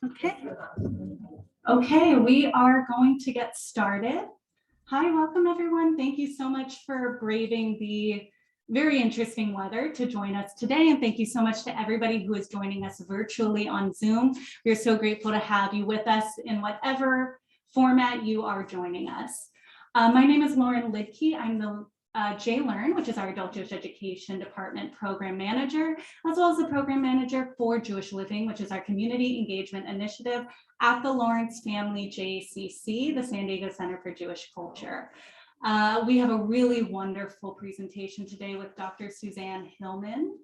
Okay. Okay, we are going to get started. Hi, welcome everyone. Thank you so much for braving the very interesting weather to join us today. And thank you so much to everybody who is joining us virtually on Zoom. We're so grateful to have you with us in whatever format you are joining us. My name is Lauren Lidke. I'm the JLearn, which is our Adult Jewish Education Department Program Manager, as well as the Program Manager for Jewish Living, which is our Community Engagement Initiative at the Lawrence Family JCC, the San Diego Center for Jewish Culture. We have a really wonderful presentation today with Dr. Susanne Hillman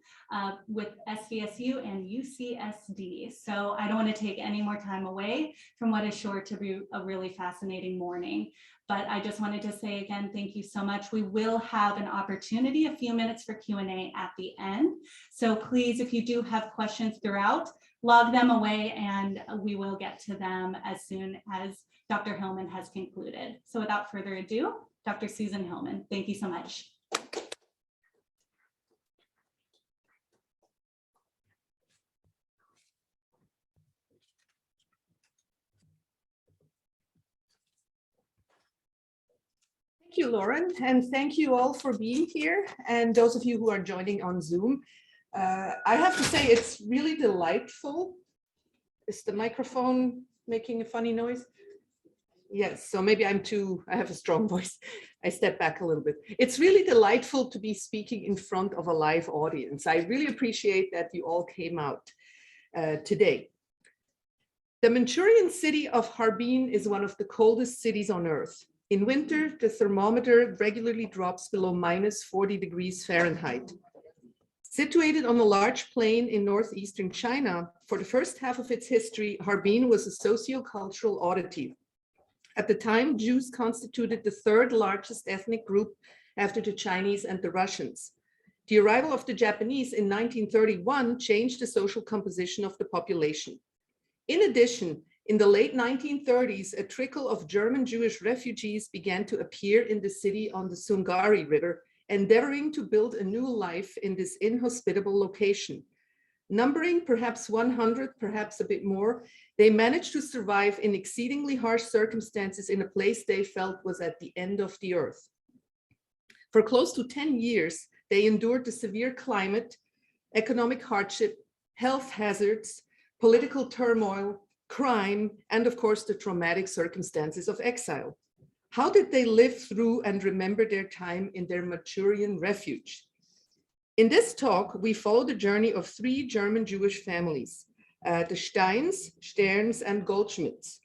with SVSU and UCSD. So I don't want to take any more time away from what is sure to be a really fascinating morning. But I just wanted to say again, thank you so much. We will have an opportunity, a few minutes for Q&A at the end. So please, if you do have questions throughout, log them away and we will get to them as soon as Dr. Hillman has concluded. So without further ado, Dr. Susan Hillman, thank you so much. Thank you, Lauren, and thank you all for being here, and those of you who are joining on Zoom. I have to say it's really delightful. Is the microphone making a funny noise? Yes, so maybe I have a strong voice. I step back a little bit. It's really delightful to be speaking in front of a live audience. I really appreciate that you all came out today. The Manchurian city of Harbin is one of the coldest cities on earth. In winter, the thermometer regularly drops below -40 degrees Fahrenheit. Situated on a large plain in northeastern China, for the first half of its history, Harbin was a socio-cultural oddity. At the time, Jews constituted the third largest ethnic group after the Chinese and the Russians. The arrival of the Japanese in 1931 changed the social composition of the population. In addition, in the late 1930s, a trickle of German Jewish refugees began to appear in the city on the Sungari River, endeavoring to build a new life in this inhospitable location. Numbering perhaps 100, perhaps a bit more, they managed to survive in exceedingly harsh circumstances in a place they felt was at the end of the earth. For close to 10 years, they endured the severe climate, economic hardship, health hazards, political turmoil, crime, and of course, the traumatic circumstances of exile. How did they live through and remember their time in their Manchurian Refuge? In this talk, we follow the journey of three German Jewish families, the Steins, Sterns, and Goldschmidts.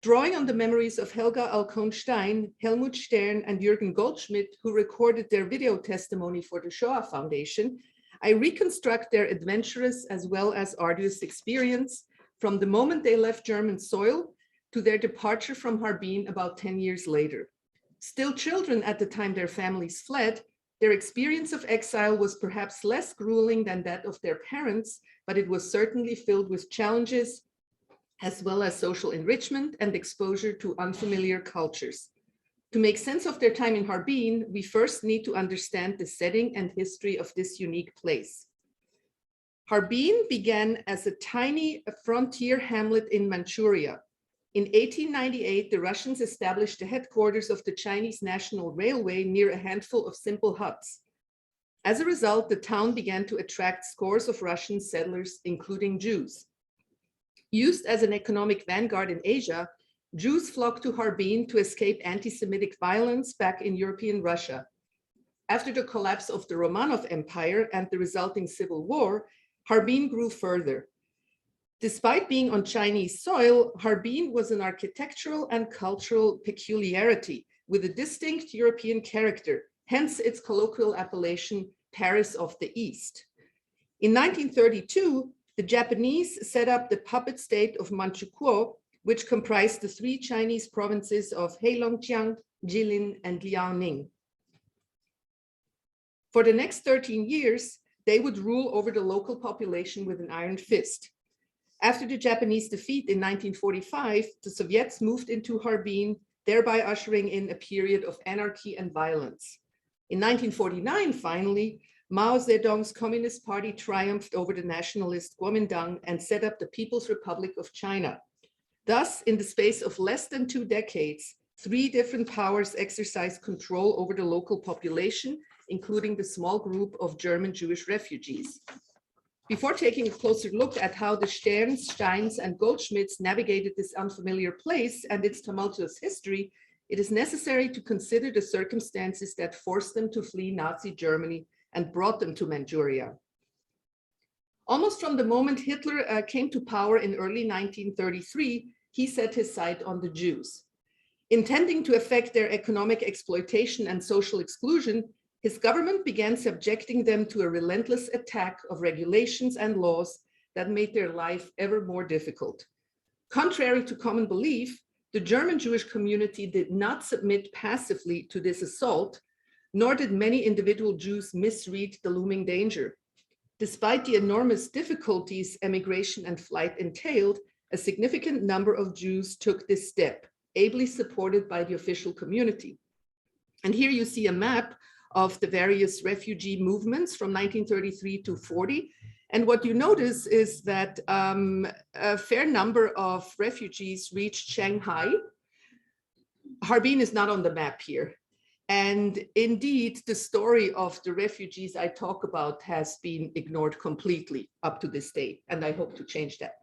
Drawing on the memories of Helga Alcone Stein, Helmut Stern, and Juergen Goldschmidt, who recorded their video testimony for the Shoah Foundation, I reconstruct their adventurous as well as arduous experience from the moment they left German soil to their departure from Harbin about 10 years later. Still children at the time their families fled, their experience of exile was perhaps less grueling than that of their parents, but it was certainly filled with challenges, as well as social enrichment and exposure to unfamiliar cultures. To make sense of their time in Harbin, we first need to understand the setting and history of this unique place. Harbin began as a tiny frontier hamlet in Manchuria. In 1898, the Russians established the headquarters of the Chinese National Railway near a handful of simple huts. As a result, the town began to attract scores of Russian settlers, including Jews. Used as an economic vanguard in Asia, Jews flocked to Harbin to escape anti-Semitic violence back in European Russia. After the collapse of the Romanov Empire and the resulting civil war, Harbin grew further. Despite being on Chinese soil, Harbin was an architectural and cultural peculiarity with a distinct European character, hence its colloquial appellation, Paris of the East. In 1932, the Japanese set up the puppet state of Manchukuo, which comprised the three Chinese provinces of Heilongjiang, Jilin, and Liaoning. For the next 13 years, they would rule over the local population with an iron fist. After the Japanese defeat in 1945, the Soviets moved into Harbin, thereby ushering in a period of anarchy and violence. In 1949, finally, Mao Zedong's Communist Party triumphed over the nationalist Kuomintang and set up the People's Republic of China. Thus, in the space of less than 2 decades, 3 different powers exercised control over the local population, including the small group of German Jewish refugees. Before taking a closer look at how the Sterns, Steins, and Goldschmidts navigated this unfamiliar place and its tumultuous history, it is necessary to consider the circumstances that forced them to flee Nazi Germany and brought them to Manchuria. Almost from the moment Hitler came to power in early 1933, he set his sight on the Jews. Intending to effect their economic exploitation and social exclusion, his government began subjecting them to a relentless attack of regulations and laws that made their life ever more difficult. Contrary to common belief, the German Jewish community did not submit passively to this assault, nor did many individual Jews misread the looming danger. Despite the enormous difficulties emigration and flight entailed, a significant number of Jews took this step, ably supported by the official community. And here you see a map of the various refugee movements from 1933 to 40. And what you notice is that a fair number of refugees reached Shanghai. Harbin is not on the map here. And indeed, the story of the refugees I talk about has been ignored completely up to this day, and I hope to change that.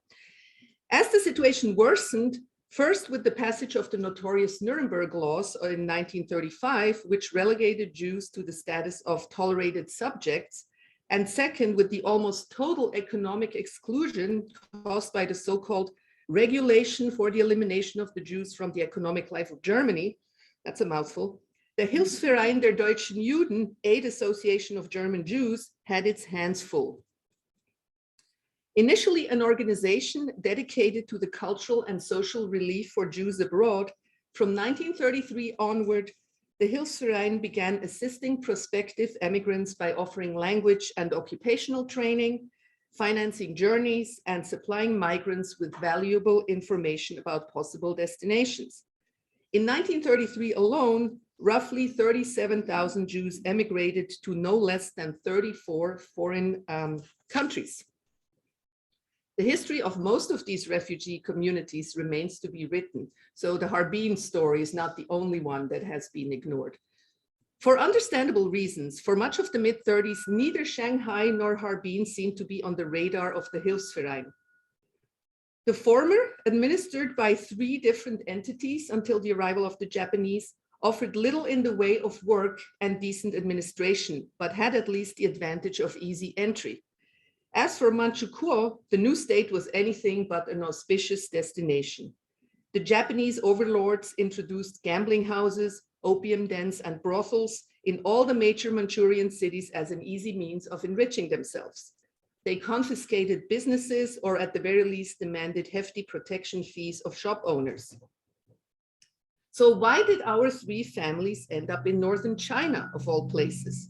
As the situation worsened, first with the passage of the notorious Nuremberg laws in 1935, which relegated Jews to the status of tolerated subjects, and second with the almost total economic exclusion caused by the so-called Regulation for the Elimination of the Jews from the Economic Life of Germany, that's a mouthful, the Hilfsverein der Deutschen Juden, aid association of German Jews, had its hands full. Initially an organization dedicated to the cultural and social relief for Jews abroad, from 1933 onward, the Hilfsverein began assisting prospective emigrants by offering language and occupational training, financing journeys, and supplying migrants with valuable information about possible destinations. In 1933 alone, roughly 37,000 Jews emigrated to no less than 34 foreign countries. The history of most of these refugee communities remains to be written, so the Harbin story is not the only one that has been ignored. For understandable reasons, for much of the mid-30s, neither Shanghai nor Harbin seemed to be on the radar of the Hilfsverein. The former, administered by 3 different entities until the arrival of the Japanese, offered little in the way of work and decent administration, but had at least the advantage of easy entry. As for Manchukuo, the new state was anything but an auspicious destination. The Japanese overlords introduced gambling houses, opium dens, and brothels in all the major Manchurian cities as an easy means of enriching themselves. They confiscated businesses, or at the very least demanded hefty protection fees of shop owners. So why did our 3 families end up in northern China, of all places?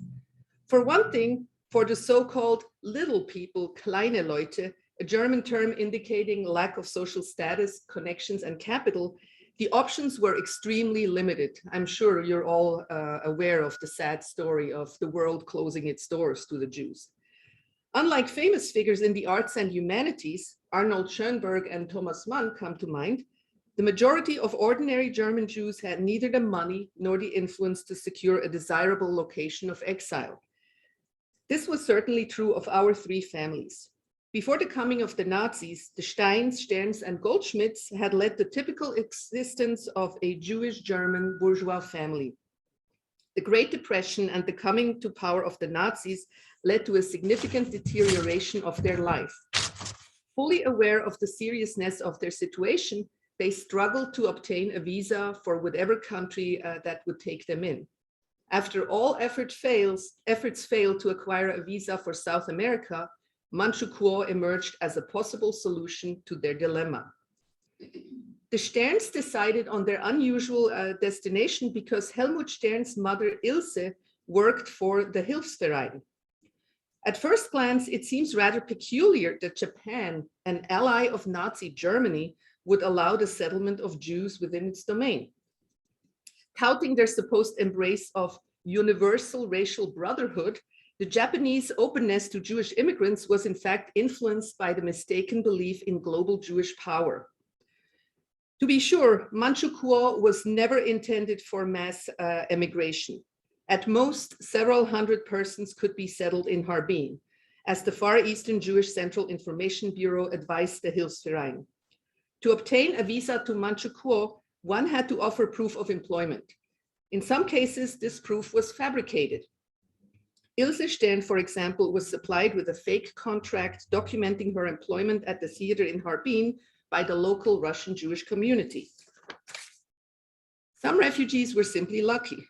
For one thing, for the so-called little people, kleine Leute, a German term indicating lack of social status, connections, and capital, the options were extremely limited. I'm sure you're all aware of the sad story of the world closing its doors to the Jews. Unlike famous figures in the arts and humanities, Arnold Schoenberg and Thomas Mann come to mind, the majority of ordinary German Jews had neither the money nor the influence to secure a desirable location of exile. This was certainly true of our 3 families. Before the coming of the Nazis, the Steins, Sterns, and Goldschmidts had led the typical existence of a Jewish German bourgeois family. The Great Depression and the coming to power of the Nazis led to a significant deterioration of their life. Fully aware of the seriousness of their situation, they struggled to obtain a visa for whatever country that would take them in. After all efforts failed to acquire a visa for South America, Manchukuo emerged as a possible solution to their dilemma. The Sterns decided on their unusual destination because Helmut Stern's mother Ilse worked for the Hilfsverein. At first glance, it seems rather peculiar that Japan, an ally of Nazi Germany, would allow the settlement of Jews within its domain. Touting their supposed embrace of universal racial brotherhood, The Japanese openness to Jewish immigrants was in fact influenced by the mistaken belief in global Jewish power. To be sure, Manchukuo was never intended for mass emigration. At most, several hundred persons could be settled in Harbin, as the Far Eastern Jewish Central Information Bureau advised the Hilfsverein. To obtain a visa to Manchukuo, one had to offer proof of employment. In some cases, this proof was fabricated. Ilse Stern, for example, was supplied with a fake contract documenting her employment at the theater in Harbin by the local Russian Jewish community. Some refugees were simply lucky.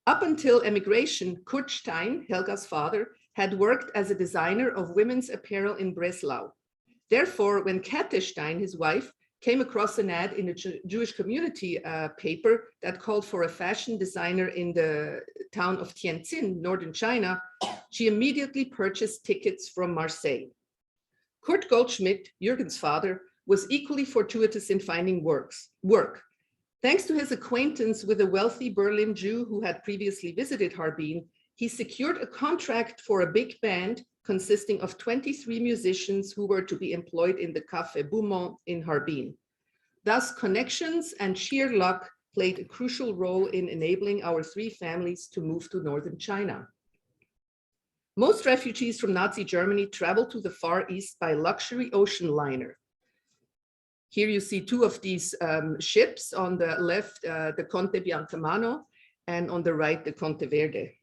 Up until emigration, Kurt Stein, Helga's father, had worked as a designer of women's apparel in Breslau. Therefore, when Käthe Stein, his wife, came across an ad in a Jewish community paper that called for a fashion designer in the town of Tianjin, northern China, she immediately purchased tickets from Marseille. Kurt Goldschmidt, Juergen's father, was equally fortuitous in finding work. Thanks to his acquaintance with a wealthy Berlin Jew who had previously visited Harbin, he secured a contract for a big band consisting of 23 musicians who were to be employed in the Café Beaumont in Harbin. Thus, connections and sheer luck played a crucial role in enabling our three families to move to northern China. Most refugees from Nazi Germany traveled to the Far East by luxury ocean liner. Here you see two of these ships. On the left, the Conte Biancamano, and on the right, the Conte Verde.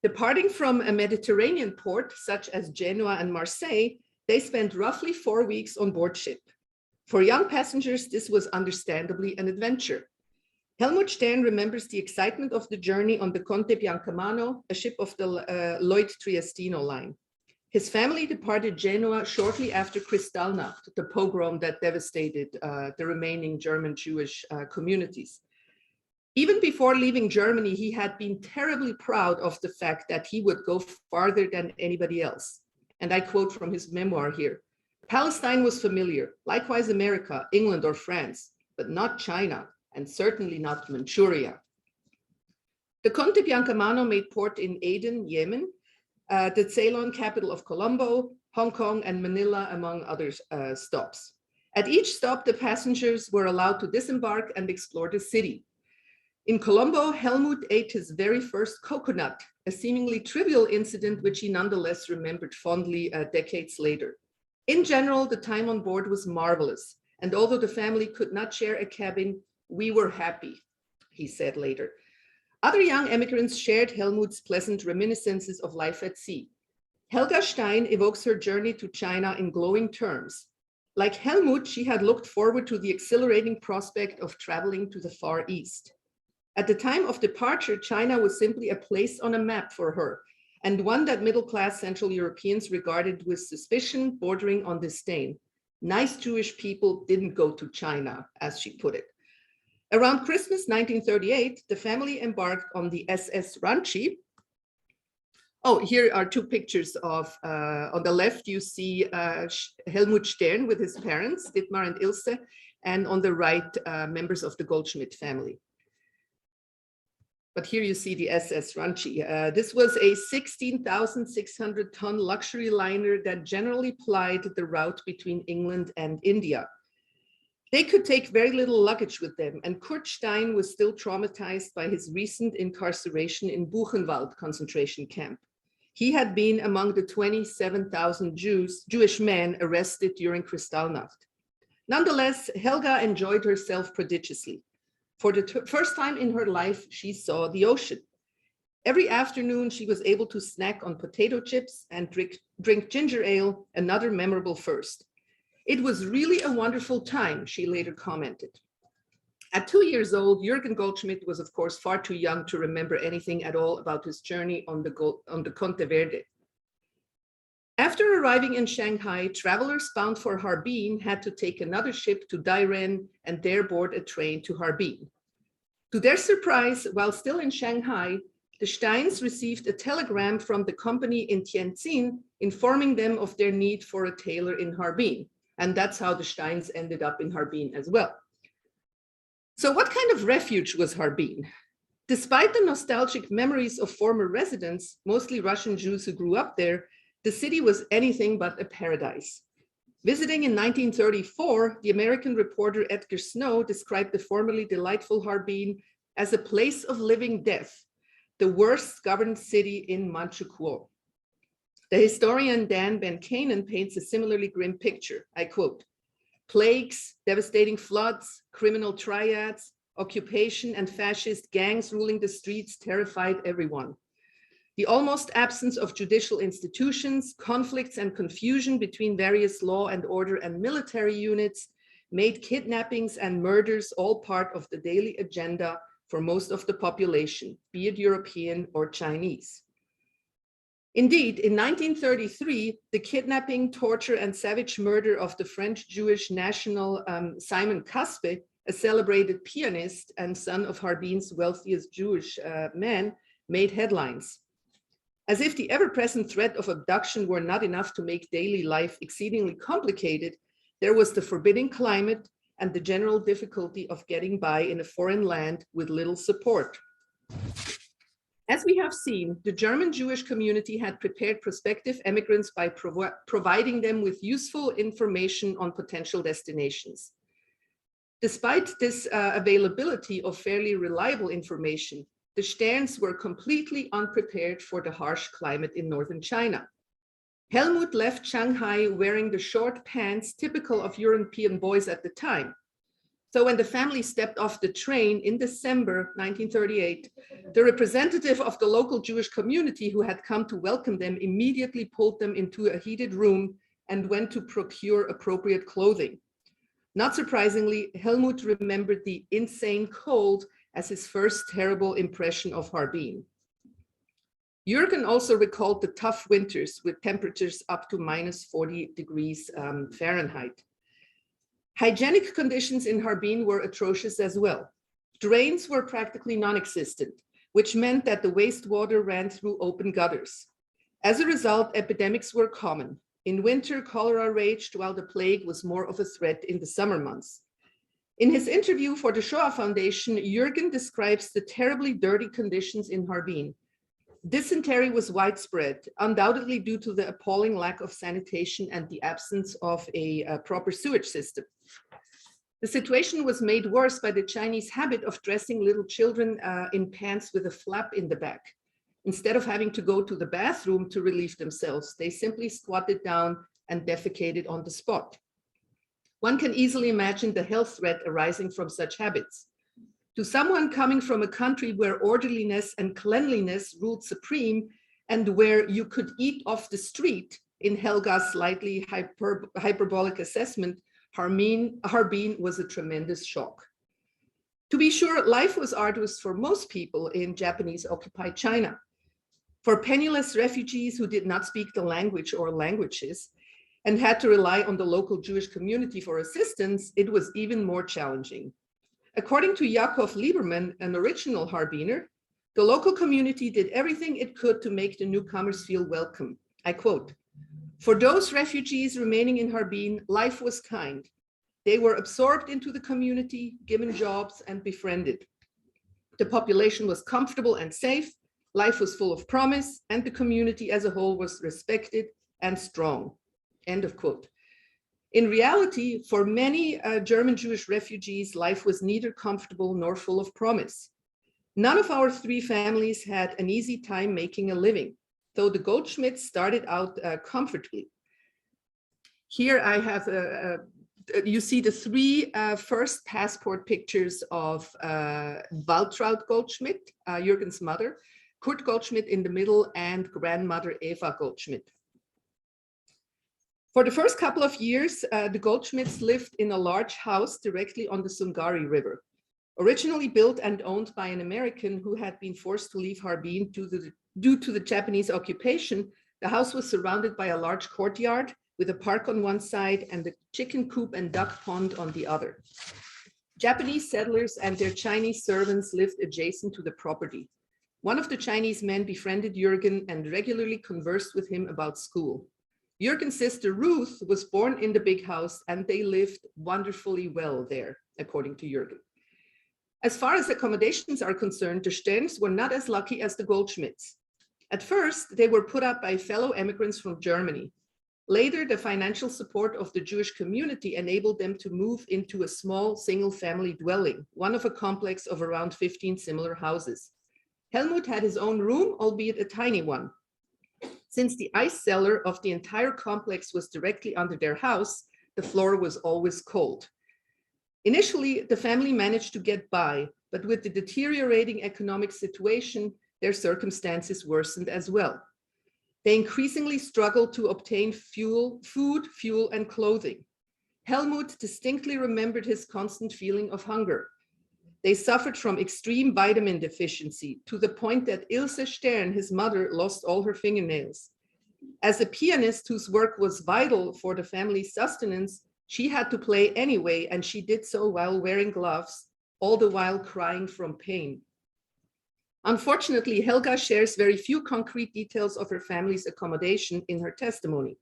Departing from a Mediterranean port, such as Genoa and Marseille, they spent roughly 4 weeks on board ship. For young passengers, this was understandably an adventure. Helmut Stern remembers the excitement of the journey on the Conte Biancamano, a ship of the Lloyd Triestino line. His family departed Genoa shortly after Kristallnacht, the pogrom that devastated the remaining German Jewish communities. Even before leaving Germany, he had been terribly proud of the fact that he would go farther than anybody else. And I quote from his memoir here: "Palestine was familiar, likewise America, England, or France, but not China, and certainly not Manchuria." The Conte Biancamano made port in Aden, Yemen, the Ceylon capital of Colombo, Hong Kong, and Manila, among other stops. At each stop, the passengers were allowed to disembark and explore the city. In Colombo, Helmut ate his very first coconut, a seemingly trivial incident which he nonetheless remembered fondly decades later. In general, the time on board was marvelous, and although the family could not share a cabin, we were happy, he said later. Other young emigrants shared Helmut's pleasant reminiscences of life at sea. Helga Stein evokes her journey to China in glowing terms. Like Helmut, she had looked forward to the exhilarating prospect of traveling to the Far East. At the time of departure, China was simply a place on a map for her, and one that middle-class Central Europeans regarded with suspicion bordering on disdain. Nice Jewish people didn't go to China, as she put it. Around Christmas 1938, the family embarked on the SS Ranchi. Oh, here are two pictures of, on the left, you see Helmut Stern with his parents, Dietmar and Ilse, and on the right, members of the Goldschmidt family. But here you see the SS Ranchi. This was a 16,600-ton luxury liner that generally plied the route between England and India. They could take very little luggage with them, and Kurt Stein was still traumatized by his recent incarceration in Buchenwald concentration camp. He had been among the 27,000 Jewish men arrested during Kristallnacht. Nonetheless, Helga enjoyed herself prodigiously. For the first time in her life, she saw the ocean. Every afternoon, she was able to snack on potato chips and drink ginger ale, another memorable first. It was really a wonderful time, she later commented. At 2 years old, Juergen Goldschmidt was, of course, far too young to remember anything at all about his journey on the Conte Verde. After arriving in Shanghai, travelers bound for Harbin had to take another ship to Dairen and there board a train to Harbin. To their surprise, while still in Shanghai, the Steins received a telegram from the company in Tianjin informing them of their need for a tailor in Harbin. And that's how the Steins ended up in Harbin as well. So what kind of refuge was Harbin? Despite the nostalgic memories of former residents, mostly Russian Jews who grew up there, the city was anything but a paradise. Visiting in 1934, the American reporter Edgar Snow described the formerly delightful Harbin as a place of living death, the worst governed city in Manchukuo. The historian Dan Ben-Canaan paints a similarly grim picture. I quote, "Plagues, devastating floods, criminal triads, occupation and fascist gangs ruling the streets terrified everyone. The almost absence of judicial institutions, conflicts and confusion between various law and order and military units made kidnappings and murders all part of the daily agenda for most of the population, be it European or Chinese." Indeed, in 1933, the kidnapping, torture, and savage murder of the French Jewish national Simon Kaspe, a celebrated pianist and son of Harbin's wealthiest Jewish man, made headlines. As if the ever-present threat of abduction were not enough to make daily life exceedingly complicated, there was the forbidding climate and the general difficulty of getting by in a foreign land with little support. As we have seen, the German Jewish community had prepared prospective emigrants by providing them with useful information on potential destinations. Despite this availability of fairly reliable information, the Sterns were completely unprepared for the harsh climate in northern China. Helmut left Shanghai wearing the short pants typical of European boys at the time. So when the family stepped off the train in December 1938, the representative of the local Jewish community who had come to welcome them immediately pulled them into a heated room and went to procure appropriate clothing. Not surprisingly, Helmut remembered the insane cold as his first terrible impression of Harbin. Juergen also recalled the tough winters with temperatures up to -40 degrees Fahrenheit. Hygienic conditions in Harbin were atrocious as well. Drains were practically non-existent, which meant that the wastewater ran through open gutters. As a result, epidemics were common. In winter, cholera raged, while the plague was more of a threat in the summer months. In his interview for the Shoah Foundation, Juergen describes the terribly dirty conditions in Harbin. Dysentery was widespread, undoubtedly due to the appalling lack of sanitation and the absence of a proper sewage system. The situation was made worse by the Chinese habit of dressing little children in pants with a flap in the back. Instead of having to go to the bathroom to relieve themselves, they simply squatted down and defecated on the spot. One can easily imagine the health threat arising from such habits. To someone coming from a country where orderliness and cleanliness ruled supreme and where you could eat off the street, in Helga's slightly hyperbolic assessment, Harbin was a tremendous shock. To be sure, life was arduous for most people in Japanese-occupied China. For penniless refugees who did not speak the language or languages and had to rely on the local Jewish community for assistance, it was even more challenging. According to Yakov Lieberman, an original Harbiner, the local community did everything it could to make the newcomers feel welcome. I quote, "For those refugees remaining in Harbin, life was kind. They were absorbed into the community, given jobs, and befriended. The population was comfortable and safe, life was full of promise, and the community as a whole was respected and strong." End of quote. In reality, for many German Jewish refugees, life was neither comfortable nor full of promise. None of our three families had an easy time making a living, though the Goldschmidts started out comfortably. Here I have, you see the three first passport pictures of Waltraud Goldschmidt, Juergen's mother, Kurt Goldschmidt in the middle, and grandmother Eva Goldschmidt. For the first couple of years, the Goldschmidts lived in a large house directly on the Sungari River. Originally built and owned by an American who had been forced to leave Harbin due to the Japanese occupation, the house was surrounded by a large courtyard with a park on one side and a chicken coop and duck pond on the other. Japanese settlers and their Chinese servants lived adjacent to the property. One of the Chinese men befriended Juergen and regularly conversed with him about school. Juergen's sister Ruth was born in the big house and they lived wonderfully well there, according to Juergen. As far as accommodations are concerned, the Sterns were not as lucky as the Goldschmidts. At first, they were put up by fellow immigrants from Germany. Later, the financial support of the Jewish community enabled them to move into a small single-family dwelling, one of a complex of around 15 similar houses. Helmut had his own room, albeit a tiny one. Since the ice cellar of the entire complex was directly under their house, the floor was always cold. Initially, the family managed to get by, but with the deteriorating economic situation, their circumstances worsened as well. They increasingly struggled to obtain food, fuel, and clothing. Helmut distinctly remembered his constant feeling of hunger. They suffered from extreme vitamin deficiency to the point that Ilse Stern, his mother, lost all her fingernails. As a pianist whose work was vital for the family's sustenance, she had to play anyway, and she did so while wearing gloves, all the while crying from pain. Unfortunately, Helga shares very few concrete details of her family's accommodation in her testimony.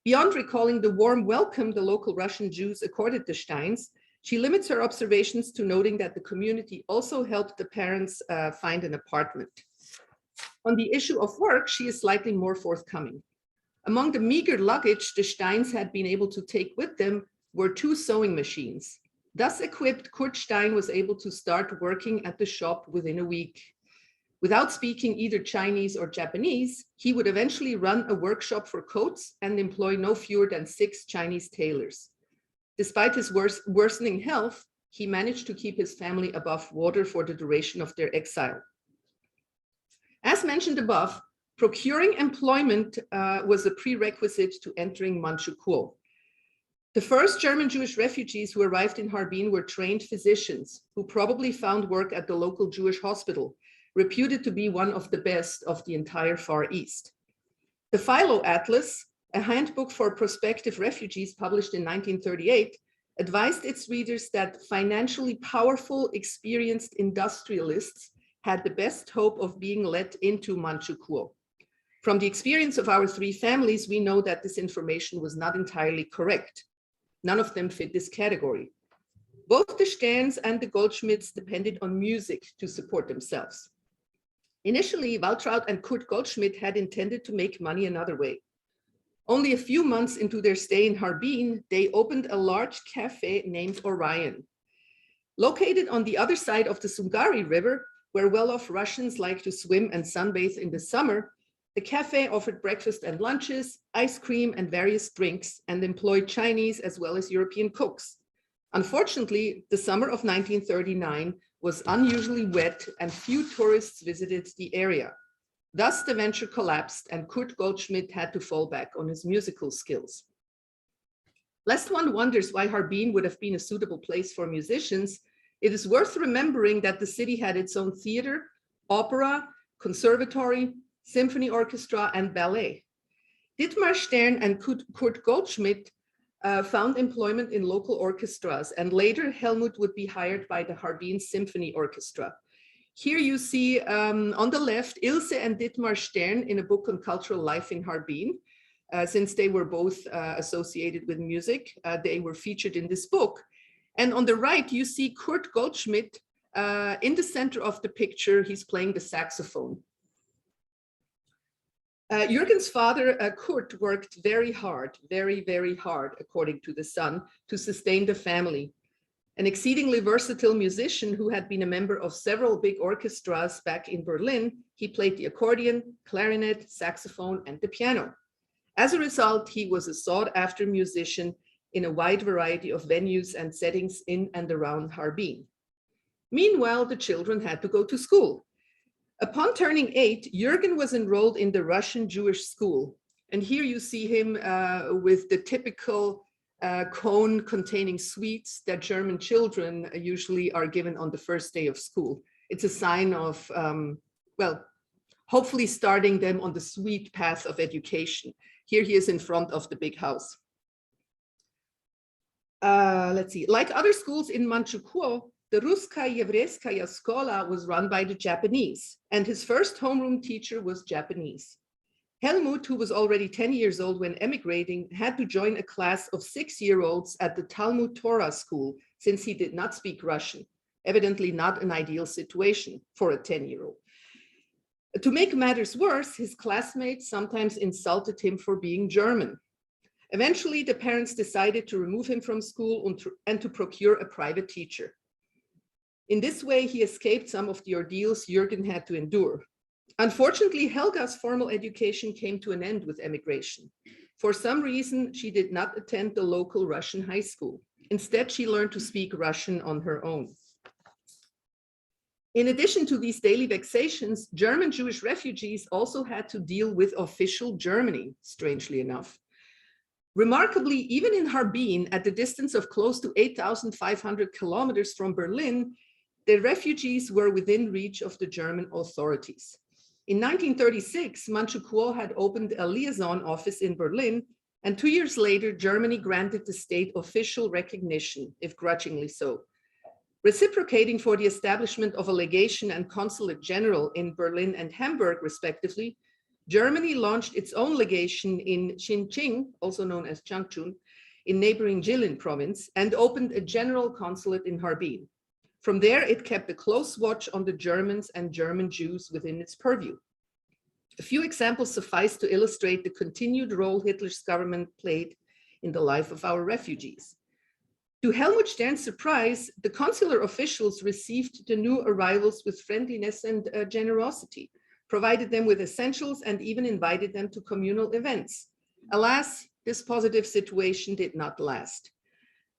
Beyond recalling the warm welcome the local Russian Jews accorded the Steins, she limits her observations to noting that the community also helped the parents find an apartment. On the issue of work, she is slightly more forthcoming. Among the meager luggage the Steins had been able to take with them were 2 sewing machines. Thus equipped, Kurt Stein was able to start working at the shop within a week. Without speaking either Chinese or Japanese, he would eventually run a workshop for coats and employ no fewer than 6 Chinese tailors. Despite his worsening health, he managed to keep his family above water for the duration of their exile. As mentioned above, procuring employment was a prerequisite to entering Manchukuo. The first German Jewish refugees who arrived in Harbin were trained physicians who probably found work at the local Jewish hospital, reputed to be one of the best of the entire Far East. The Philo Atlas, a handbook for prospective refugees published in 1938, advised its readers that financially powerful, experienced industrialists had the best hope of being let into Manchukuo. From the experience of our 3 families, we know that this information was not entirely correct. None of them fit this category. Both the Sterns and the Goldschmidts depended on music to support themselves. Initially, Waltraud and Kurt Goldschmidt had intended to make money another way. Only a few months into their stay in Harbin, they opened a large cafe named Orion. Located on the other side of the Sungari River, where well-off Russians like to swim and sunbathe in the summer, the cafe offered breakfast and lunches, ice cream, and various drinks, and employed Chinese as well as European cooks. Unfortunately, the summer of 1939 was unusually wet and few tourists visited the area. Thus, the venture collapsed and Kurt Goldschmidt had to fall back on his musical skills. Lest one wonders why Harbin would have been a suitable place for musicians, it is worth remembering that the city had its own theater, opera, conservatory, symphony orchestra, and ballet. Dietmar Stern and Kurt Goldschmidt found employment in local orchestras, and later Helmut would be hired by the Harbin Symphony Orchestra. Here you see on the left, Ilse and Dietmar Stern in a book on cultural life in Harbin. Since they were both associated with music, they were featured in this book. And on the right, you see Kurt Goldschmidt in the center of the picture. He's playing the saxophone. Juergen's father, Kurt, worked very hard, very hard, according to the son, to sustain the family. An exceedingly versatile musician who had been a member of several big orchestras back in Berlin, he played the accordion, clarinet, saxophone, and the piano. As a result, he was a sought-after musician in a wide variety of venues and settings in and around Harbin. Meanwhile, the children had to go to school. Upon turning 8, Juergen was enrolled in the Russian Jewish school. And here you see him with the typical cone containing sweets that German children usually are given on the first day of school. It's a sign of, well, hopefully starting them on the sweet path of education. Here he is in front of the big house. Let's see, like other schools in Manchukuo, the Russkaya Yevreskaya Skola was run by the Japanese, and his first homeroom teacher was Japanese. Helmut, who was already 10 years old when emigrating, had to join a class of 6-year-olds at the Talmud Torah school, since he did not speak Russian. evidently not an ideal situation for a 10-year-old. To make matters worse, his classmates sometimes insulted him for being German. Eventually, the parents decided to remove him from school and to procure a private teacher. In this way, he escaped some of the ordeals Juergen had to endure. Unfortunately, Helga's formal education came to an end with emigration. For some reason, she did not attend the local Russian high school. Instead, she learned to speak Russian on her own. In addition to these daily vexations, German Jewish refugees also had to deal with official Germany, strangely enough. Remarkably, even in Harbin, at the distance of close to 8,500 kilometers from Berlin, the refugees were within reach of the German authorities. In 1936, Manchukuo had opened a liaison office in Berlin, and 2 years later, Germany granted the state official recognition, if grudgingly so. Reciprocating for the establishment of a legation and consulate general in Berlin and Hamburg, respectively, Germany launched its own legation in Xinjiang, also known as Changchun, in neighboring Jilin province, and opened a general consulate in Harbin. From there, it kept a close watch on the Germans and German Jews within its purview. A few examples suffice to illustrate the continued role Hitler's government played in the life of our refugees. To Helmut Stern's surprise, the consular officials received the new arrivals with friendliness and generosity, provided them with essentials, and even invited them to communal events. Alas, this positive situation did not last.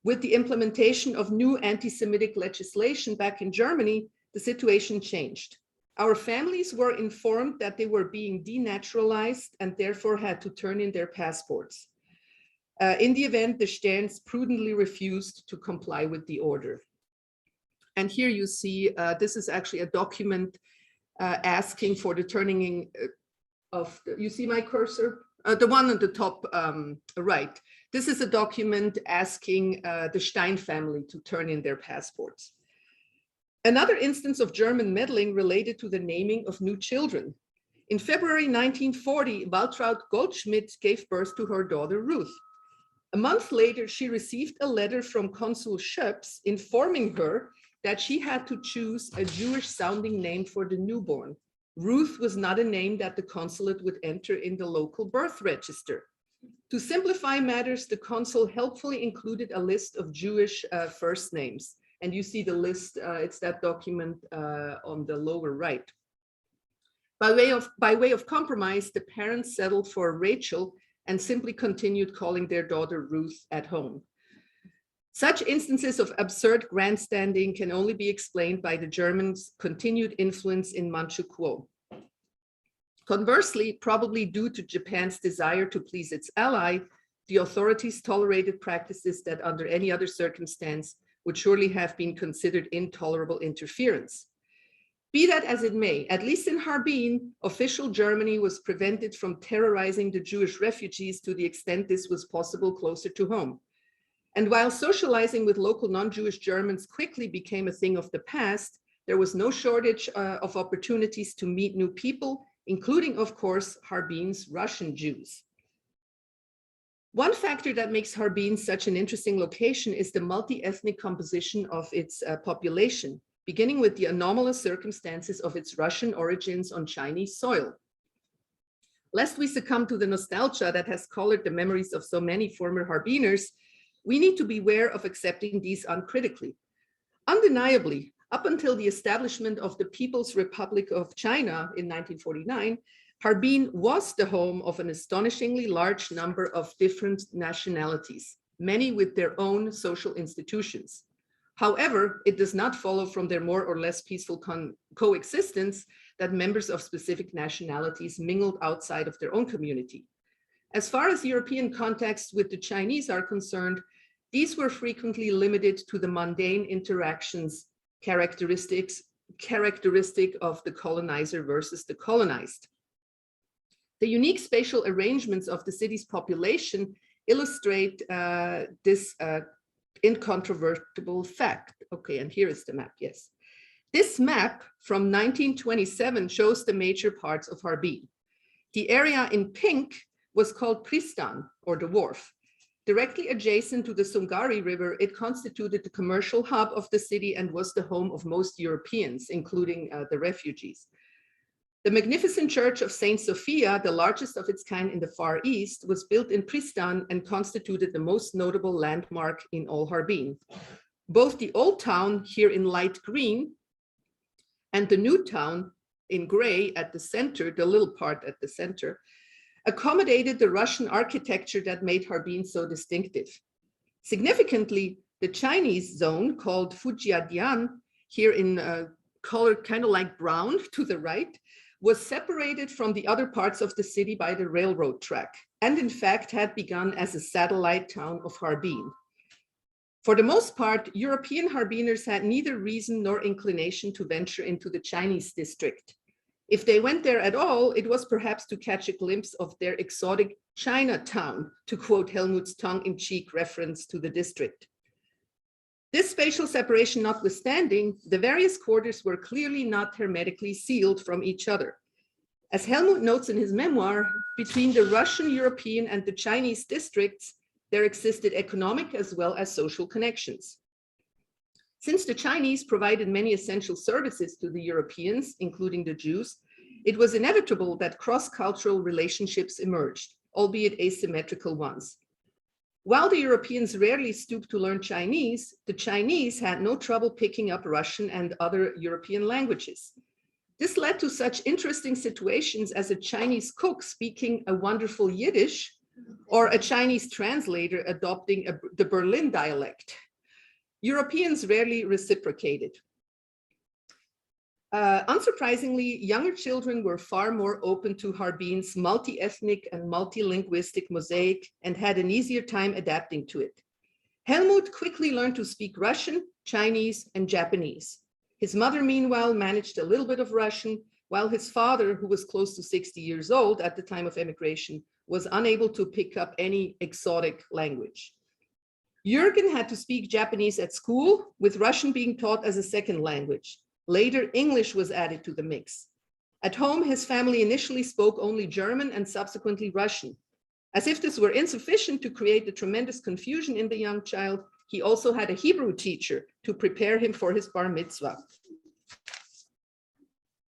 With the implementation of new anti-Semitic legislation back in Germany, the situation changed. Our families were informed that they were being denaturalized and therefore had to turn in their passports. In the event, the Sterns prudently refused to comply with the order. And here you see, this is actually a document asking for the turning in of, you see my cursor? The one on the top right. This is a document asking the Stein family to turn in their passports. Another instance of German meddling related to the naming of new children. In February 1940, Eva Goldschmidt gave birth to her daughter Ruth. A month later, she received a letter from Consul Schöps informing her that she had to choose a Jewish-sounding name for the newborn. Ruth was not a name that the consulate would enter in the local birth register. To simplify matters, the consul helpfully included a list of Jewish first names. And you see the list, it's that document on the lower right. By way of compromise, the parents settled for Rachel and simply continued calling their daughter Ruth at home. Such instances of absurd grandstanding can only be explained by the Germans' continued influence in Manchukuo. Conversely, probably due to Japan's desire to please its ally, the authorities tolerated practices that under any other circumstance would surely have been considered intolerable interference. Be that as it may, at least in Harbin, official Germany was prevented from terrorizing the Jewish refugees to the extent this was possible closer to home. And while socializing with local non-Jewish Germans quickly became a thing of the past, there was no shortage of opportunities to meet new people, including, of course, Harbin's Russian Jews. One factor that makes Harbin such an interesting location is the multi-ethnic composition of its population, beginning with the anomalous circumstances of its Russian origins on Chinese soil. Lest we succumb to the nostalgia that has colored the memories of so many former Harbiners, we need to beware of accepting these uncritically. Undeniably, up until the establishment of the People's Republic of China in 1949, Harbin was the home of an astonishingly large number of different nationalities, many with their own social institutions. However, it does not follow from their more or less peaceful coexistence that members of specific nationalities mingled outside of their own community. As far as European contacts with the Chinese are concerned, these were frequently limited to the mundane interactions characteristic of the colonizer versus the colonized. The unique spatial arrangements of the city's population illustrate this incontrovertible fact. Okay, and here is the map, yes. This map from 1927 shows the major parts of Harbin. The area in pink was called Pristan, or the wharf. Directly adjacent to the Sungari River, it constituted the commercial hub of the city and was the home of most Europeans, including the refugees. The magnificent church of Saint Sophia, the largest of its kind in the Far East, was built in Pristan and constituted the most notable landmark in all Harbin. Both the old town, here in light green, and the new town in gray at the center, the little part at the center, accommodated the Russian architecture that made Harbin so distinctive. Significantly, the Chinese zone, called Fujiadian, here in color kind of like brown to the right, was separated from the other parts of the city by the railroad track, and in fact had begun as a satellite town of Harbin. For the most part, European Harbiners had neither reason nor inclination to venture into the Chinese district. If they went there at all, it was perhaps to catch a glimpse of their exotic Chinatown, to quote Helmut's tongue-in-cheek reference to the district. This spatial separation notwithstanding, the various quarters were clearly not hermetically sealed from each other. As Helmut notes in his memoir, between the Russian, European, and the Chinese districts, there existed economic as well as social connections. Since the Chinese provided many essential services to the Europeans, including the Jews, it was inevitable that cross-cultural relationships emerged, albeit asymmetrical ones. While the Europeans rarely stooped to learn Chinese, the Chinese had no trouble picking up Russian and other European languages. This led to such interesting situations as a Chinese cook speaking a wonderful Yiddish, or a Chinese translator adopting the Berlin dialect. Europeans rarely reciprocated. Unsurprisingly, younger children were far more open to Harbin's multi-ethnic and multilinguistic mosaic and had an easier time adapting to it. Helmut quickly learned to speak Russian, Chinese, and Japanese. His mother, meanwhile, managed a little bit of Russian, while his father, who was close to 60 years old at the time of emigration, was unable to pick up any exotic language. Juergen had to speak Japanese at school, with Russian being taught as a second language. Later, English was added to the mix. At home, his family initially spoke only German and subsequently Russian. As if this were insufficient to create the tremendous confusion in the young child, he also had a Hebrew teacher to prepare him for his bar mitzvah.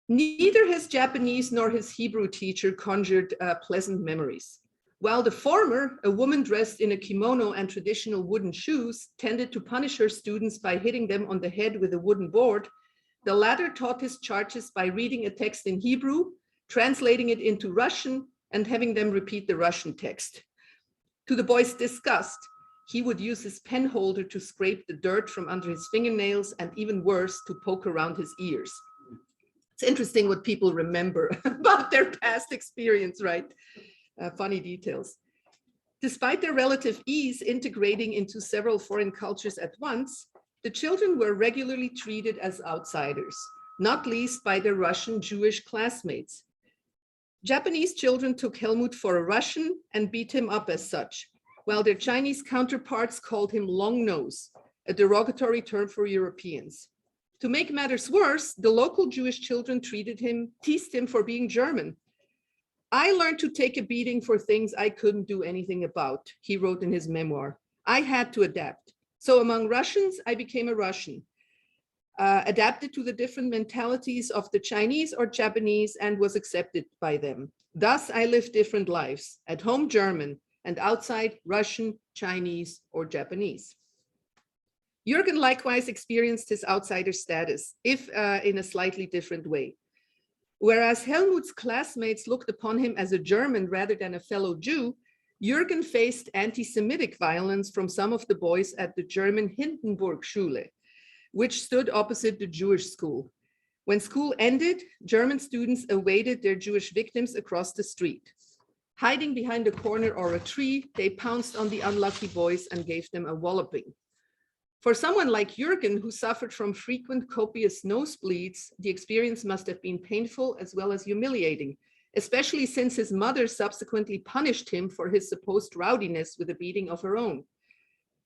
Neither his Japanese nor his Hebrew teacher conjured pleasant memories. While the former, a woman dressed in a kimono and traditional wooden shoes, tended to punish her students by hitting them on the head with a wooden board, the latter taught his charges by reading a text in Hebrew, translating it into Russian, and having them repeat the Russian text. To the boy's disgust, he would use his pen holder to scrape the dirt from under his fingernails, and even worse, to poke around his ears. It's interesting what people remember about their past experience, right? Funny details. Despite their relative ease integrating into several foreign cultures at once, the children were regularly treated as outsiders, not least by their Russian Jewish classmates. Japanese children took Helmut for a Russian and beat him up as such, while their Chinese counterparts called him long nose, a derogatory term for Europeans. To make matters worse, the local Jewish children teased him for being German. "I learned to take a beating for things I couldn't do anything about," he wrote in his memoir. "I had to adapt. So among Russians, I became a Russian, adapted to the different mentalities of the Chinese or Japanese and was accepted by them. Thus, I lived different lives, at home German, and outside Russian, Chinese, or Japanese." Juergen likewise experienced his outsider status, if in a slightly different way. Whereas Helmut's classmates looked upon him as a German rather than a fellow Jew, Juergen faced anti-Semitic violence from some of the boys at the German Hindenburg Schule, which stood opposite the Jewish school. When school ended, German students awaited their Jewish victims across the street. Hiding behind a corner or a tree, they pounced on the unlucky boys and gave them a walloping. For someone like Juergen, who suffered from frequent copious nosebleeds, the experience must have been painful as well as humiliating, especially since his mother subsequently punished him for his supposed rowdiness with a beating of her own.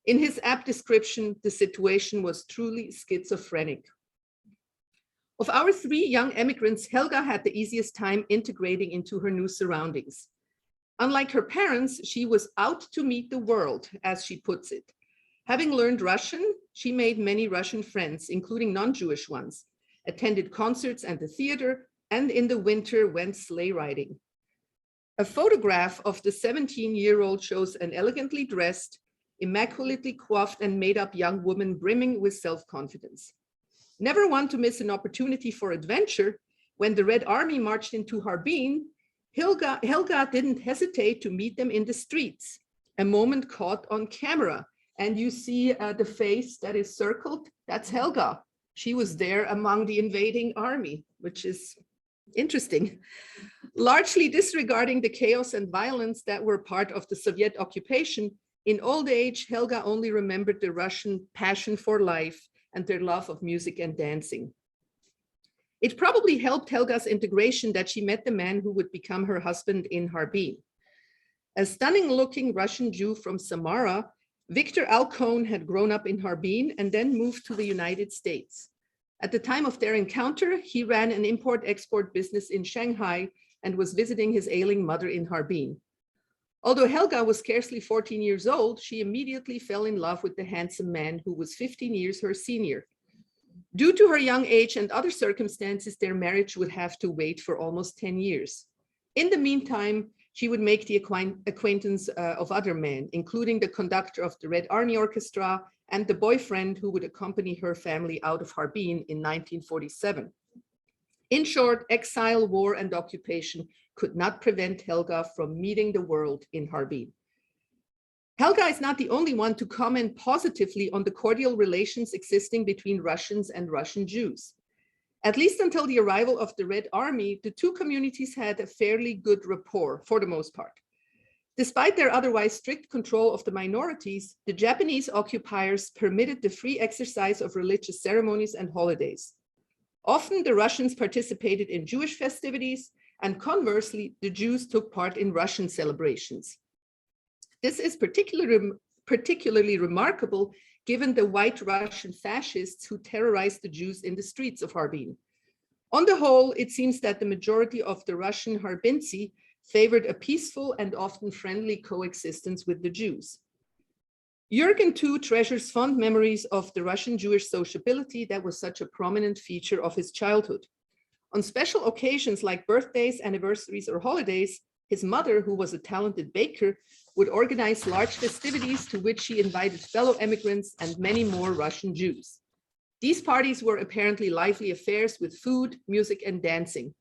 In his apt description, the situation was truly schizophrenic. Of our three young emigrants, Helga had the easiest time integrating into her new surroundings. Unlike her parents, she was out to meet the world, as she puts it. Having learned Russian, she made many Russian friends, including non-Jewish ones, attended concerts and the theater, and in the winter went sleigh riding. A photograph of the 17-year-old shows an elegantly dressed, immaculately coiffed and made up young woman brimming with self-confidence. Never one to miss an opportunity for adventure, when the Red Army marched into Harbin, Helga didn't hesitate to meet them in the streets, a moment caught on camera. And you see the face that is circled, that's Helga. She was there among the invading army, which is interesting. Largely disregarding the chaos and violence that were part of the Soviet occupation, in old age, Helga only remembered the Russian passion for life and their love of music and dancing. It probably helped Helga's integration that she met the man who would become her husband in Harbin. A stunning-looking Russian Jew from Samara, Victor Alcone had grown up in Harbin and then moved to the United States. At the time of their encounter, he ran an import-export business in Shanghai and was visiting his ailing mother in Harbin. Although Helga was scarcely 14 years old, she immediately fell in love with the handsome man who was 15 years her senior. Due to her young age and other circumstances, their marriage would have to wait for almost 10 years. In the meantime, she would make the acquaintance of other men, including the conductor of the Red Army Orchestra and the boyfriend who would accompany her family out of Harbin in 1947. In short, exile, war, and occupation could not prevent Helga from meeting the world in Harbin. Helga is not the only one to comment positively on the cordial relations existing between Russians and Russian Jews. At least until the arrival of the Red Army, the two communities had a fairly good rapport for the most part. Despite their otherwise strict control of the minorities, the Japanese occupiers permitted the free exercise of religious ceremonies and holidays. Often the Russians participated in Jewish festivities, and conversely, the Jews took part in Russian celebrations. This is particularly remarkable given the white Russian fascists who terrorized the Jews in the streets of Harbin. On the whole, it seems that the majority of the Russian Harbinci favored a peaceful and often friendly coexistence with the Jews. Juergen too treasures fond memories of the Russian Jewish sociability that was such a prominent feature of his childhood. On special occasions like birthdays, anniversaries, or holidays, his mother, who was a talented baker, would organize large festivities to which she invited fellow immigrants and many more Russian Jews. These parties were apparently lively affairs with food, music, and dancing.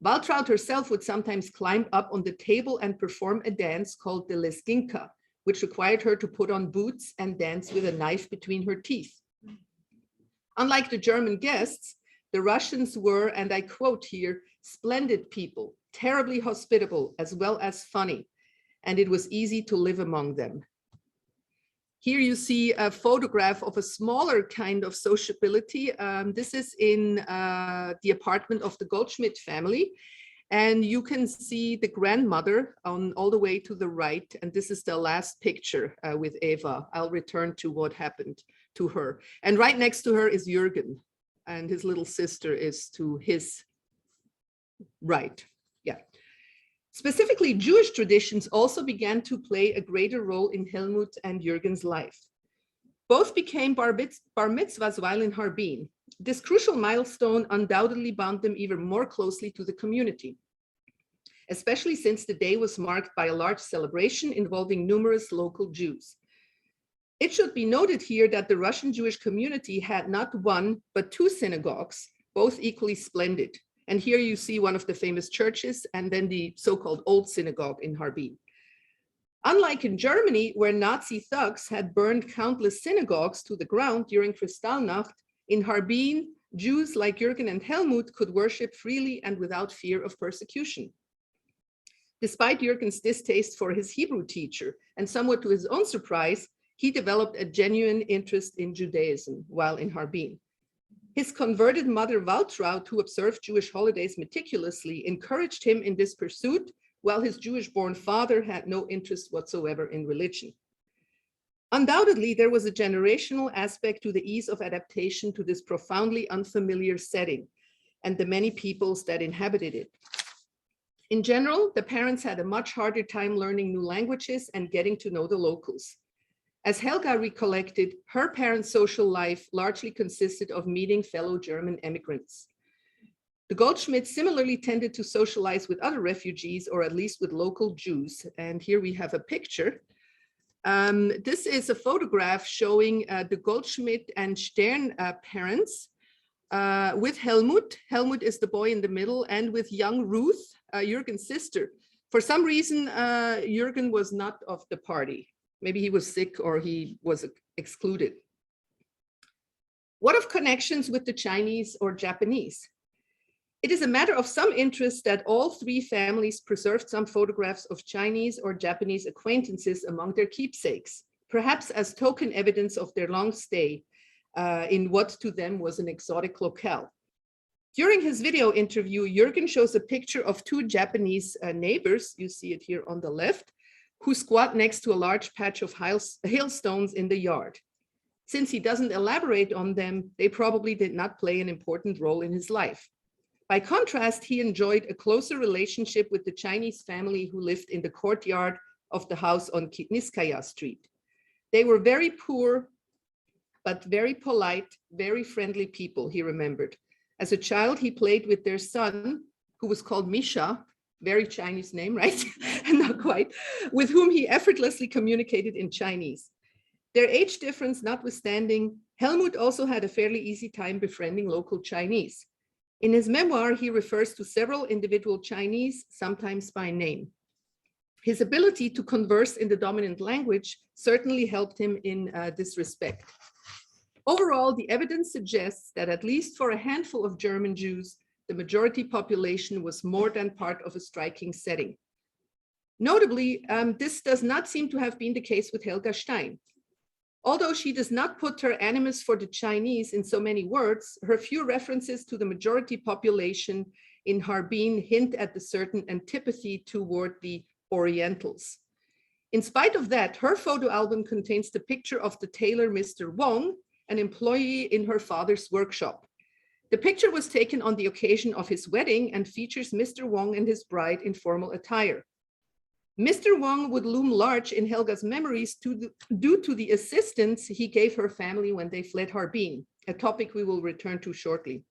Waltraud herself would sometimes climb up on the table and perform a dance called the Lesginka, which required her to put on boots and dance with a knife between her teeth. Unlike the German guests, the Russians were, and I quote here, splendid people, terribly hospitable as well as funny, and it was easy to live among them. Here you see a photograph of a smaller kind of sociability. This is in the apartment of the Goldschmidt family. And you can see the grandmother on all the way to the right. And this is the last picture with Eva. I'll return to what happened to her. And right next to her is Juergen, and his little sister is to his right. Yeah. Specifically, Jewish traditions also began to play a greater role in Helmut and Juergen's life. Both became bar mitzvahs while in Harbin. This crucial milestone undoubtedly bound them even more closely to the community, especially since the day was marked by a large celebration involving numerous local Jews. It should be noted here that the Russian Jewish community had not one, but two synagogues, both equally splendid. And here you see one of the famous churches and then the so-called Old Synagogue in Harbin. Unlike in Germany, where Nazi thugs had burned countless synagogues to the ground during Kristallnacht, in Harbin, Jews like Juergen and Helmut could worship freely and without fear of persecution. Despite Juergen's distaste for his Hebrew teacher, and somewhat to his own surprise, he developed a genuine interest in Judaism while in Harbin. His converted mother Waltraud, who observed Jewish holidays meticulously, encouraged him in this pursuit, while his Jewish-born father had no interest whatsoever in religion. Undoubtedly, there was a generational aspect to the ease of adaptation to this profoundly unfamiliar setting and the many peoples that inhabited it. In general, the parents had a much harder time learning new languages and getting to know the locals. As Helga recollected, her parents' social life largely consisted of meeting fellow German immigrants. The Goldschmidts similarly tended to socialize with other refugees, or at least with local Jews. And here we have a picture. This is a photograph showing the Goldschmidt and Stern parents with Helmut. Helmut is the boy in the middle, and with young Ruth, Juergen's sister. For some reason, Juergen was not of the party. Maybe he was sick or he was excluded. What of connections with the Chinese or Japanese? It is a matter of some interest that all three families preserved some photographs of Chinese or Japanese acquaintances among their keepsakes, perhaps as token evidence of their long stay in what to them was an exotic locale. During his video interview, Juergen shows a picture of two Japanese neighbors, you see it here on the left, who squat next to a large patch of hailstones in the yard. Since he doesn't elaborate on them, they probably did not play an important role in his life. By contrast, he enjoyed a closer relationship with the Chinese family who lived in the courtyard of the house on Niskaya Street. They were very poor, but very polite, very friendly people, he remembered. As a child, he played with their son, who was called Misha, very Chinese name, right? Not quite, with whom he effortlessly communicated in Chinese. Their age difference notwithstanding, Helmut also had a fairly easy time befriending local Chinese. In his memoir, he refers to several individual Chinese, sometimes by name. His ability to converse in the dominant language certainly helped him in this respect. Overall, the evidence suggests that at least for a handful of German Jews, the majority population was more than part of a striking setting. Notably, this does not seem to have been the case with Helga Stein. Although she does not put her animus for the Chinese in so many words, her few references to the majority population in Harbin hint at a certain antipathy toward the Orientals. In spite of that, her photo album contains the picture of the tailor, Mr. Wong, an employee in her father's workshop. The picture was taken on the occasion of his wedding and features Mr. Wong and his bride in formal attire. Mr. Wong would loom large in Helga's memories due to the assistance he gave her family when they fled Harbin, a topic we will return to shortly.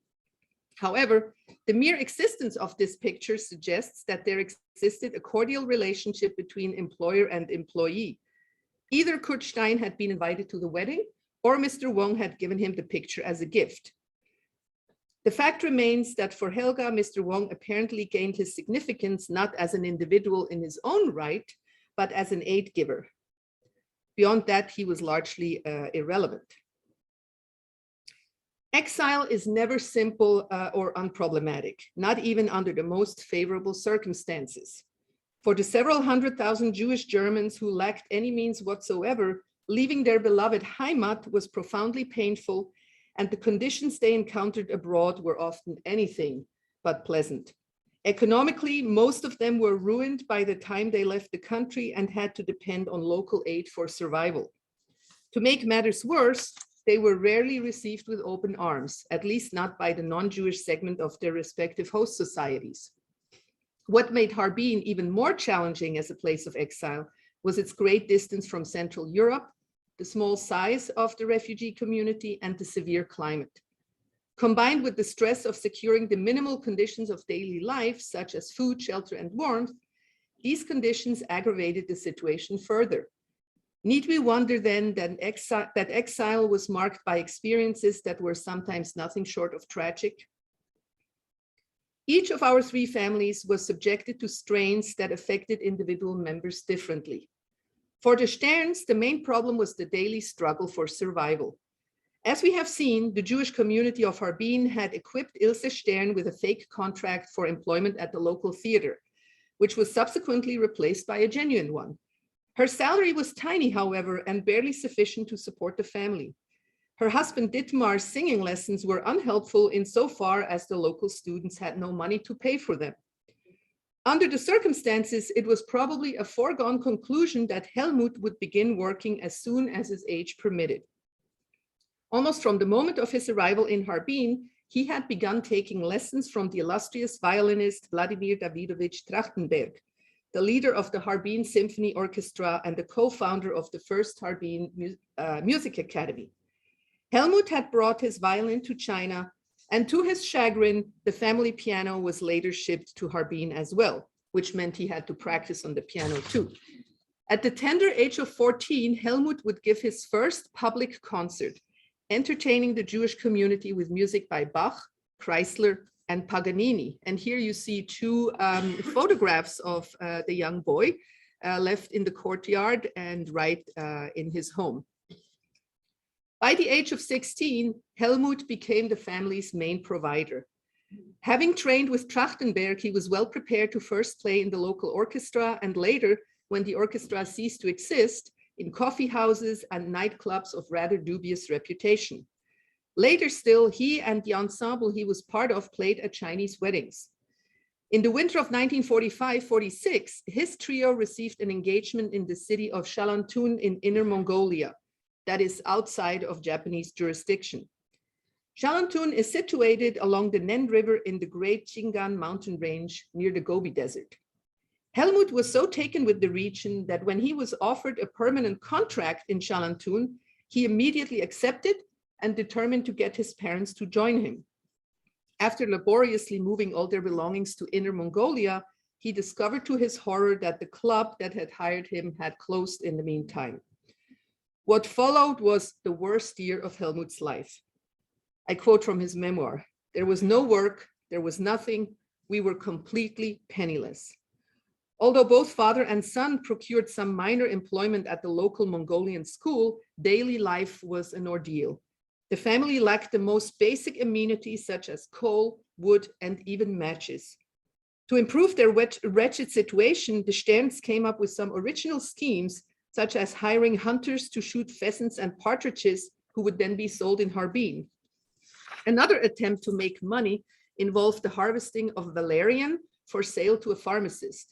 However, the mere existence of this picture suggests that there existed a cordial relationship between employer and employee. Either Kurt Stein had been invited to the wedding, or Mr. Wong had given him the picture as a gift. The fact remains that for Helga, Mr. Wong apparently gained his significance not as an individual in his own right, but as an aid giver. Beyond that, he was largely irrelevant. Exile is never simple or unproblematic, not even under the most favorable circumstances. For the several 100,000 Jewish Germans who lacked any means whatsoever, leaving their beloved Heimat was profoundly painful, and the conditions they encountered abroad were often anything but pleasant. Economically, most of them were ruined by the time they left the country and had to depend on local aid for survival. To make matters worse, they were rarely received with open arms, at least not by the non-Jewish segment of their respective host societies. What made Harbin even more challenging as a place of exile was its great distance from Central Europe, the small size of the refugee community, and the severe climate. Combined with the stress of securing the minimal conditions of daily life, such as food, shelter, and warmth, these conditions aggravated the situation further. Need we wonder then that exile was marked by experiences that were sometimes nothing short of tragic? Each of our three families was subjected to strains that affected individual members differently. For the Sterns, the main problem was the daily struggle for survival. As we have seen, the Jewish community of Harbin had equipped Ilse Stern with a fake contract for employment at the local theater, which was subsequently replaced by a genuine one. Her salary was tiny, however, and barely sufficient to support the family. Her husband Dietmar's singing lessons were unhelpful insofar as the local students had no money to pay for them. Under the circumstances, it was probably a foregone conclusion that Helmut would begin working as soon as his age permitted. Almost from the moment of his arrival in Harbin, he had begun taking lessons from the illustrious violinist Vladimir Davidovich Trachtenberg, the leader of the Harbin Symphony Orchestra and the co-founder of the first Harbin Music Academy. Helmut had brought his violin to China, and to his chagrin, the family piano was later shipped to Harbin as well, which meant he had to practice on the piano too. At the tender age of 14, Helmut would give his first public concert, entertaining the Jewish community with music by Bach, Kreisler, and Paganini. And here you see two photographs of the young boy left in the courtyard and right in his home. By the age of 16, Helmut became the family's main provider. Having trained with Trachtenberg, he was well prepared to first play in the local orchestra and later, when the orchestra ceased to exist, in coffee houses and nightclubs of rather dubious reputation. Later still, he and the ensemble he was part of played at Chinese weddings. In the winter of 1945-46, his trio received an engagement in the city of Shalantun in Inner Mongolia, that is outside of Japanese jurisdiction. Shalantun is situated along the Nen River in the Great Chingan mountain range near the Gobi Desert. Helmut was so taken with the region that when he was offered a permanent contract in Shalantun, he immediately accepted and determined to get his parents to join him. After laboriously moving all their belongings to Inner Mongolia, he discovered to his horror that the club that had hired him had closed in the meantime. What followed was the worst year of Helmut's life. I quote from his memoir, "There was no work, there was nothing, we were completely penniless." Although both father and son procured some minor employment at the local Mongolian school, daily life was an ordeal. The family lacked the most basic amenities such as coal, wood, and even matches. To improve their wretched situation, the Sterns came up with some original schemes, such as hiring hunters to shoot pheasants and partridges who would then be sold in Harbin. Another attempt to make money involved the harvesting of valerian for sale to a pharmacist.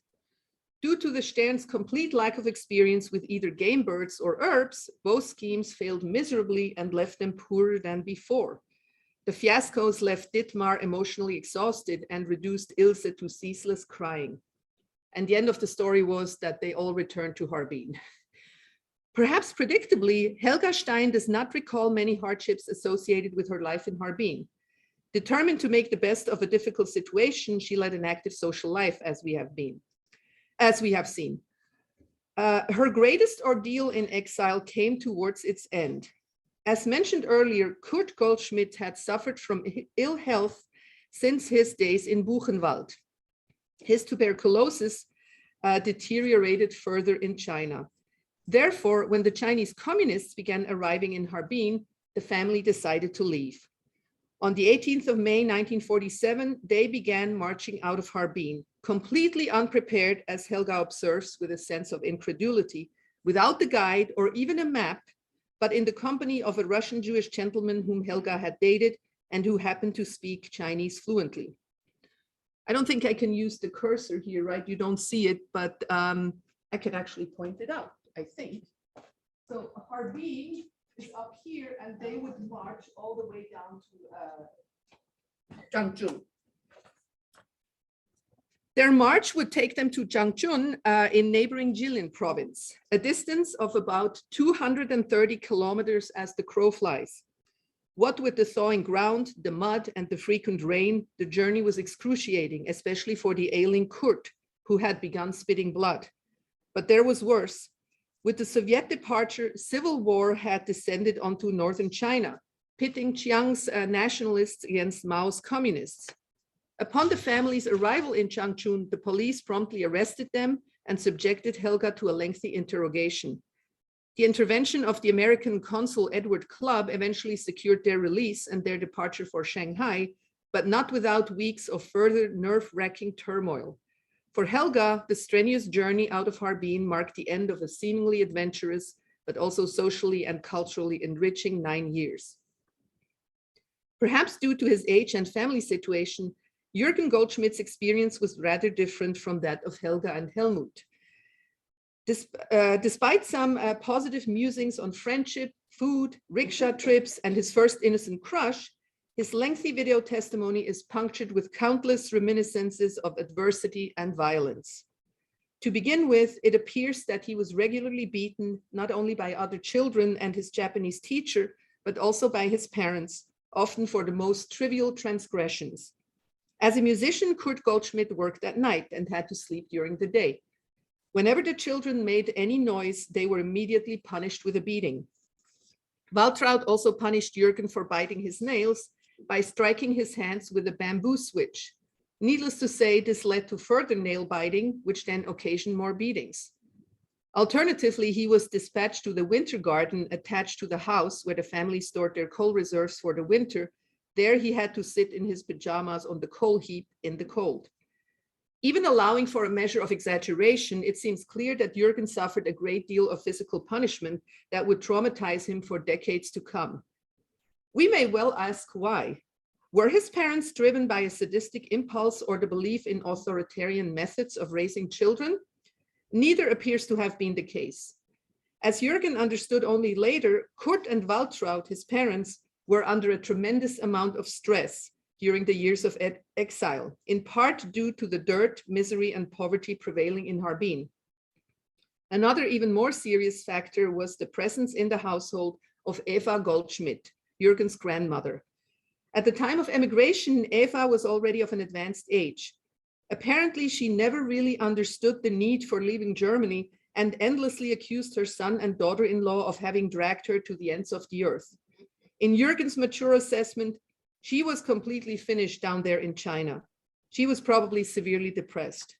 Due to the Sterns' complete lack of experience with either game birds or herbs, both schemes failed miserably and left them poorer than before. The fiascos left Dietmar emotionally exhausted and reduced Ilse to ceaseless crying. And the end of the story was that they all returned to Harbin. Perhaps predictably, Helga Stein does not recall many hardships associated with her life in Harbin. Determined to make the best of a difficult situation, she led an active social life, as we have seen. Her greatest ordeal in exile came towards its end. As mentioned earlier, Kurt Goldschmidt had suffered from ill health since his days in Buchenwald. His tuberculosis deteriorated further in China. Therefore, when the Chinese communists began arriving in Harbin, the family decided to leave. On the 18th of May, 1947, they began marching out of Harbin, completely unprepared, as Helga observes with a sense of incredulity, without the guide or even a map, but in the company of a Russian Jewish gentleman whom Helga had dated and who happened to speak Chinese fluently. I don't think I can use the cursor here, right? You don't see it, but I can actually point it out, I think. So Harbin is up here, and they would march all the way down to Zhangzhou. Their march would take them to Zhangzhou in neighboring Jilin province, a distance of about 230 kilometers as the crow flies. What with the thawing ground, the mud, and the frequent rain, the journey was excruciating, especially for the ailing Kurt, who had begun spitting blood. But there was worse. With the Soviet departure, civil war had descended onto northern China, pitting Chiang's nationalists against Mao's communists. Upon the family's arrival in Changchun, the police promptly arrested them and subjected Helga to a lengthy interrogation. The intervention of the American consul Edward Clubb eventually secured their release and their departure for Shanghai, but not without weeks of further nerve-wracking turmoil. For Helga, the strenuous journey out of Harbin marked the end of a seemingly adventurous, but also socially and culturally enriching 9 years. Perhaps due to his age and family situation, Juergen Goldschmidt's experience was rather different from that of Helga and Helmut. Despite some positive musings on friendship, food, rickshaw trips, and his first innocent crush, His lengthy video testimony is punctured with countless reminiscences of adversity and violence. To begin with, it appears that he was regularly beaten not only by other children and his Japanese teacher, but also by his parents, often for the most trivial transgressions. As a musician, Kurt Goldschmidt worked at night and had to sleep during the day. Whenever the children made any noise, they were immediately punished with a beating. Waltraud also punished Juergen for biting his nails by striking his hands with a bamboo switch. Needless to say, this led to further nail biting, which then occasioned more beatings. Alternatively, he was dispatched to the winter garden attached to the house where the family stored their coal reserves for the winter. There he had to sit in his pajamas on the coal heap in the cold. Even allowing for a measure of exaggeration, it seems clear that Juergen suffered a great deal of physical punishment that would traumatize him for decades to come. We may well ask why. Were his parents driven by a sadistic impulse or the belief in authoritarian methods of raising children? Neither appears to have been the case. As Juergen understood only later, Kurt and Waltraud, his parents, were under a tremendous amount of stress during the years of exile, in part due to the dirt, misery, and poverty prevailing in Harbin. Another even more serious factor was the presence in the household of Eva Goldschmidt, Juergen's grandmother. At the time of emigration, Eva was already of an advanced age. Apparently, she never really understood the need for leaving Germany and endlessly accused her son and daughter-in-law of having dragged her to the ends of the earth. In Juergen's mature assessment, she was completely finished down there in China. She was probably severely depressed.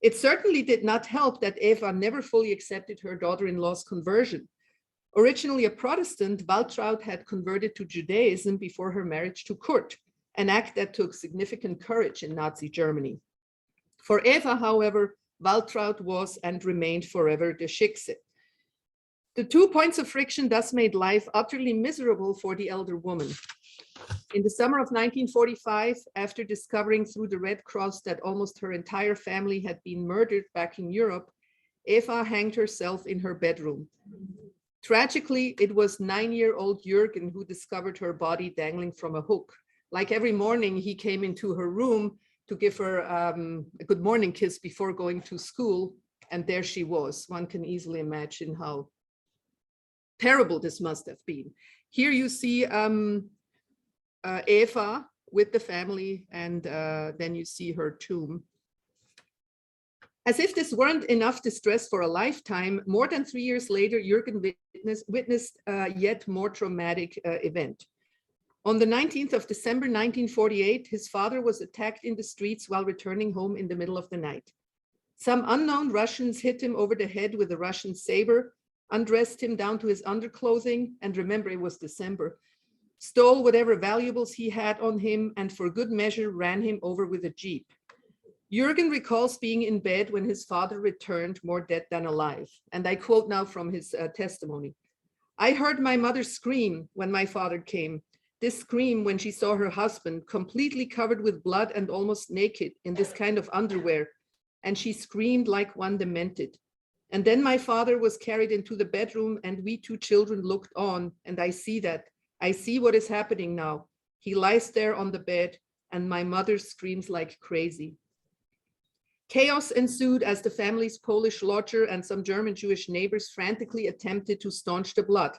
It certainly did not help that Eva never fully accepted her daughter-in-law's conversion. Originally a Protestant, Waltraud had converted to Judaism before her marriage to Kurt, an act that took significant courage in Nazi Germany. For Eva, however, Waltraud was and remained forever the Schicksal. The 2 points of friction thus made life utterly miserable for the elder woman. In the summer of 1945, after discovering through the Red Cross that almost her entire family had been murdered back in Europe, Eva hanged herself in her bedroom. Tragically, it was 9-year-old Juergen who discovered her body dangling from a hook. Like every morning, he came into her room to give her a good morning kiss before going to school, and there she was. One can easily imagine how terrible this must have been. Here you see Eva with the family, and then you see her tomb. As if this weren't enough distress for a lifetime, more than 3 years later, Juergen witnessed a yet more traumatic event. On the 19th of December, 1948, his father was attacked in the streets while returning home in the middle of the night. Some unknown Russians hit him over the head with a Russian saber, undressed him down to his underclothing, and remember, it was December, stole whatever valuables he had on him, and for good measure ran him over with a jeep. Juergen recalls being in bed when his father returned, more dead than alive. And I quote now from his testimony. "I heard my mother scream when my father came. This scream when she saw her husband completely covered with blood and almost naked in this kind of underwear. And she screamed like one demented. And then my father was carried into the bedroom and we 2 children looked on, and I see what is happening now. He lies there on the bed and my mother screams like crazy." Chaos ensued as the family's Polish lodger and some German Jewish neighbors frantically attempted to staunch the blood.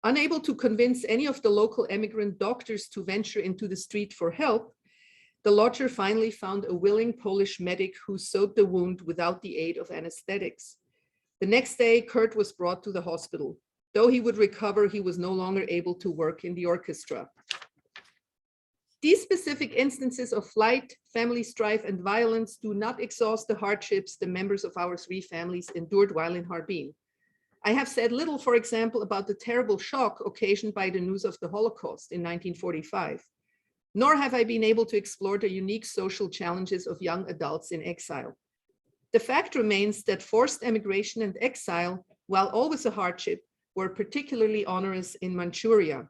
Unable to convince any of the local emigrant doctors to venture into the street for help, the lodger finally found a willing Polish medic who sewed the wound without the aid of anesthetics. The next day, Kurt was brought to the hospital. Though he would recover, he was no longer able to work in the orchestra. These specific instances of flight, family strife, and violence do not exhaust the hardships the members of our 3 families endured while in Harbin. I have said little, for example, about the terrible shock occasioned by the news of the Holocaust in 1945, nor have I been able to explore the unique social challenges of young adults in exile. The fact remains that forced emigration and exile, while always a hardship, were particularly onerous in Manchuria.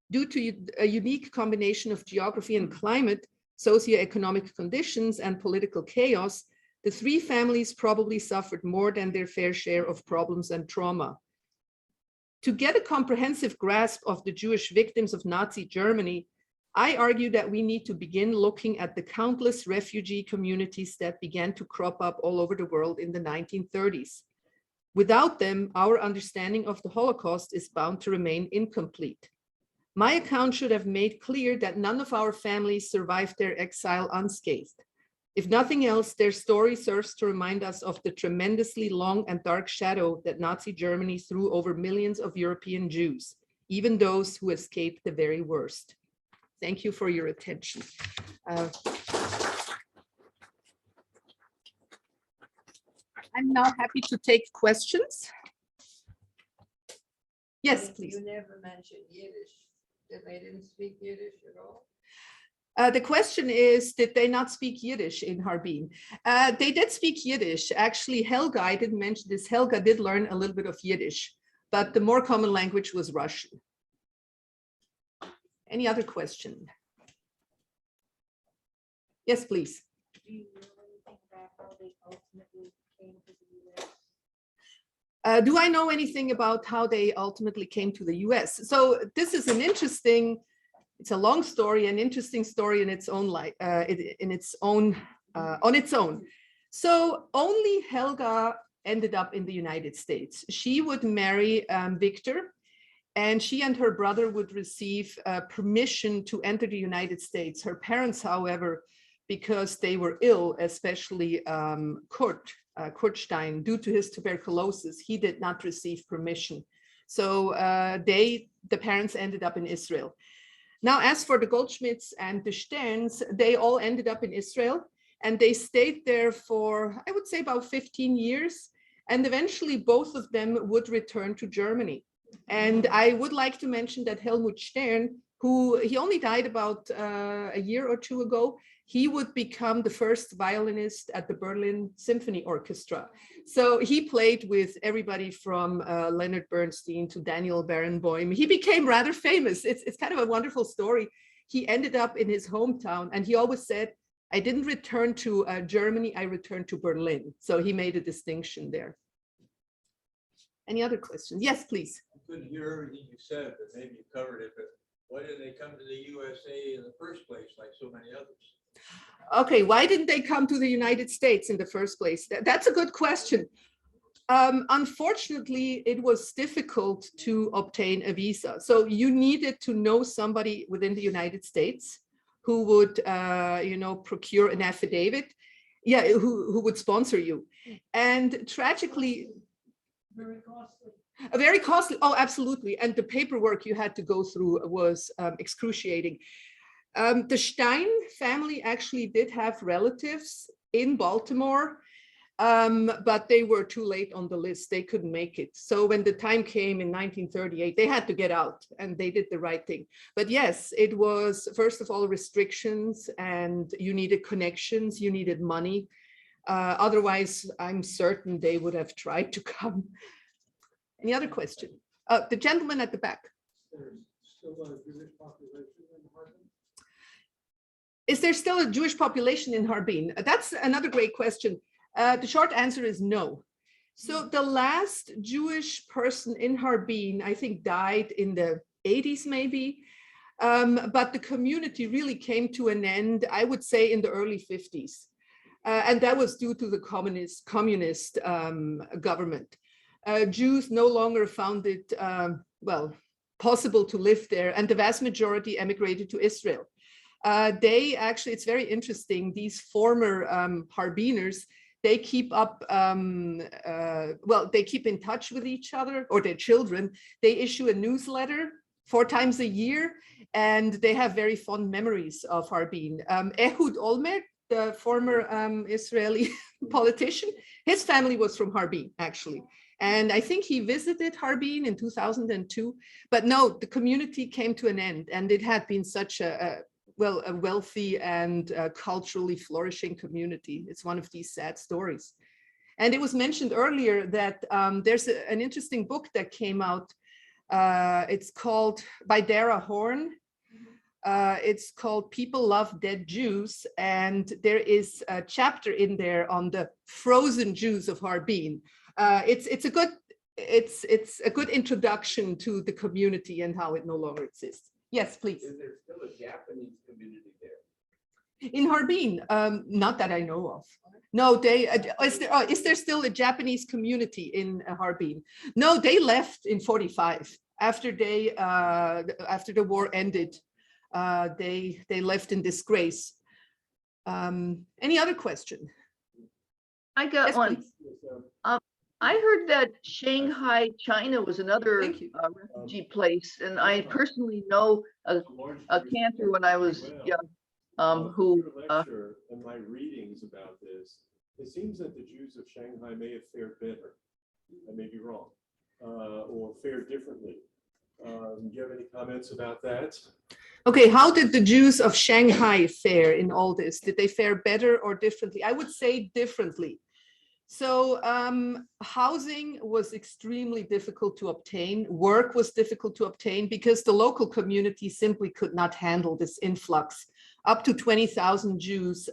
Due to a unique combination of geography and climate, socioeconomic conditions, and political chaos, the 3 families probably suffered more than their fair share of problems and trauma. To get a comprehensive grasp of the Jewish victims of Nazi Germany, I argue that we need to begin looking at the countless refugee communities that began to crop up all over the world in the 1930s. Without them, our understanding of the Holocaust is bound to remain incomplete. My account should have made clear that none of our families survived their exile unscathed. If nothing else, their story serves to remind us of the tremendously long and dark shadow that Nazi Germany threw over millions of European Jews, even those who escaped the very worst. Thank you for your attention. I'm now happy to take questions. Yes, please. You never mentioned Yiddish. That they didn't speak Yiddish at all? The question is, did they not speak Yiddish in Harbin? They did speak Yiddish. Actually, Helga, I didn't mention this, Helga did learn a little bit of Yiddish, but the more common language was Russian. Any other question? Yes, please. Do you know anything about how they ultimately came to the US? Do I know anything about how they ultimately came to the US? So this is an interesting, it's a long story, an interesting story in its own light, on its own. So only Helga ended up in the United States. She would marry Victor, and she and her brother would receive permission to enter the United States. Her parents, however, because they were ill, especially Kurt Stein, due to his tuberculosis, he did not receive permission. So the parents ended up in Israel. Now, as for the Goldschmidts and the Sterns, they all ended up in Israel, and they stayed there for, I would say, about 15 years. And eventually both of them would return to Germany. And I would like to mention that Helmut Stern, who he only died about a year or two ago, he would become the first violinist at the Berlin Symphony Orchestra. So he played with everybody from Leonard Bernstein to Daniel Barenboim. He became rather famous. It's kind of a wonderful story. He ended up in his hometown, and he always said, I didn't return to Germany, I returned to Berlin. So he made a distinction there. Any other questions? Yes, please. I couldn't hear everything you said, but maybe you covered it, but why did they come to the USA in the first place, like so many others? Okay, why didn't they come to the United States in the first place? That's a good question. Unfortunately, it was difficult to obtain a visa. So you needed to know somebody within the United States who would, procure an affidavit, who would sponsor you. And tragically, Very costly. very costly. Oh, absolutely. And the paperwork you had to go through was excruciating. The Stein family actually did have relatives in Baltimore, but they were too late on the list. They couldn't make it. So when the time came in 1938, they had to get out, and they did the right thing. But yes, it was, first of all, restrictions, and you needed connections, you needed money. Otherwise, I'm certain they would have tried to come. Any other question? The gentleman at the back. There's still a Jewish population in Harbin? Is there still a Jewish population in Harbin? That's another great question. The short answer is no. So the last Jewish person in Harbin, I think, died in the 80s maybe, but the community really came to an end, I would say, in the early 50s. And that was due to the communist government. Jews no longer found it, possible to live there, and the vast majority emigrated to Israel. They actually, it's very interesting, these former Harbiners, they keep up, they keep in touch with each other, or their children. They issue a newsletter 4 times a year, and they have very fond memories of Harbin. Ehud Olmert, the former Israeli politician, his family was from Harbin, actually. And I think he visited Harbin in 2002, but no, the community came to an end, and it had been such a wealthy and culturally flourishing community. It's one of these sad stories. And it was mentioned earlier that there's an interesting book that came out. It's called, by Dara Horn. It's called People Love Dead Jews. And there is a chapter in there on the frozen Jews of Harbin. It's a good it's a good introduction to the community and how it no longer exists. Yes, please. Is there still a Japanese community there? In Harbin, not that I know of. No, is there still a Japanese community in Harbin? No, they left in 45 after the war ended. They left in disgrace. Any other question? I got Yes, one. please. I heard that Shanghai, China was another Thank you. refugee place, and I personally know a cantor when I was young, who, Your lecture and my readings about this, it seems that the Jews of Shanghai may have fared better. I may be wrong, or fared differently. Do you have any comments about that? Okay, how did the Jews of Shanghai fare in all this? Did they fare better or differently? I would say differently. So housing was extremely difficult to obtain. Work was difficult to obtain because the local community simply could not handle this influx. Up to 20,000 Jews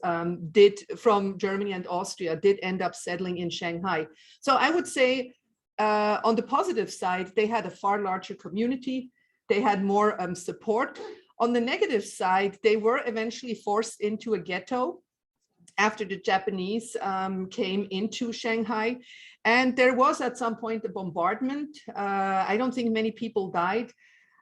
from Germany and Austria did end up settling in Shanghai. So I would say on the positive side, they had a far larger community. They had more support. On the negative side, they were eventually forced into a ghetto after the Japanese came into Shanghai. And there was at some point a bombardment. I don't think many people died.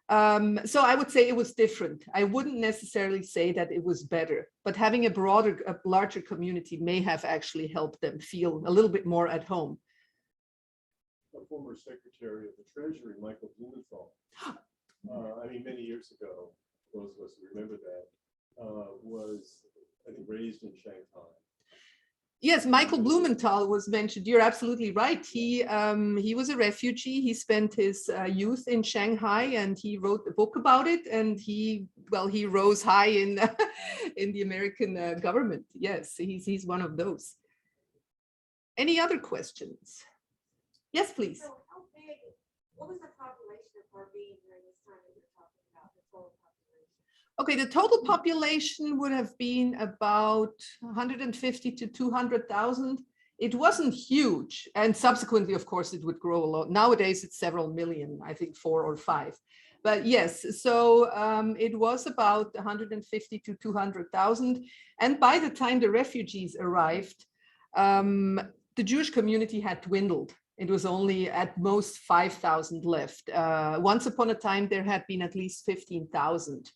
So I would say it was different. I wouldn't necessarily say that it was better, but having a larger community may have actually helped them feel a little bit more at home. A former Secretary of the Treasury, Michael Blumenthal, I mean, many years ago, those of us who remember that, was, I think, raised in Shanghai. Yes, Michael Blumenthal was mentioned. You're absolutely right. He was a refugee. He spent his youth in Shanghai, and he wrote a book about it. And he rose high in in the American government. Yes, he's one of those. Any other questions? Yes, please. So how big, what was the population of Harbin during this time that you're talking about, the total population? Okay, the total population would have been about 150 to 200,000. It wasn't huge, and subsequently, of course, it would grow a lot. Nowadays, it's several million, I think 4 or 5. But yes, so it was about 150 to 200,000. And by the time the refugees arrived, the Jewish community had dwindled. It was only at most 5,000 left. Once upon a time, there had been at least 15,000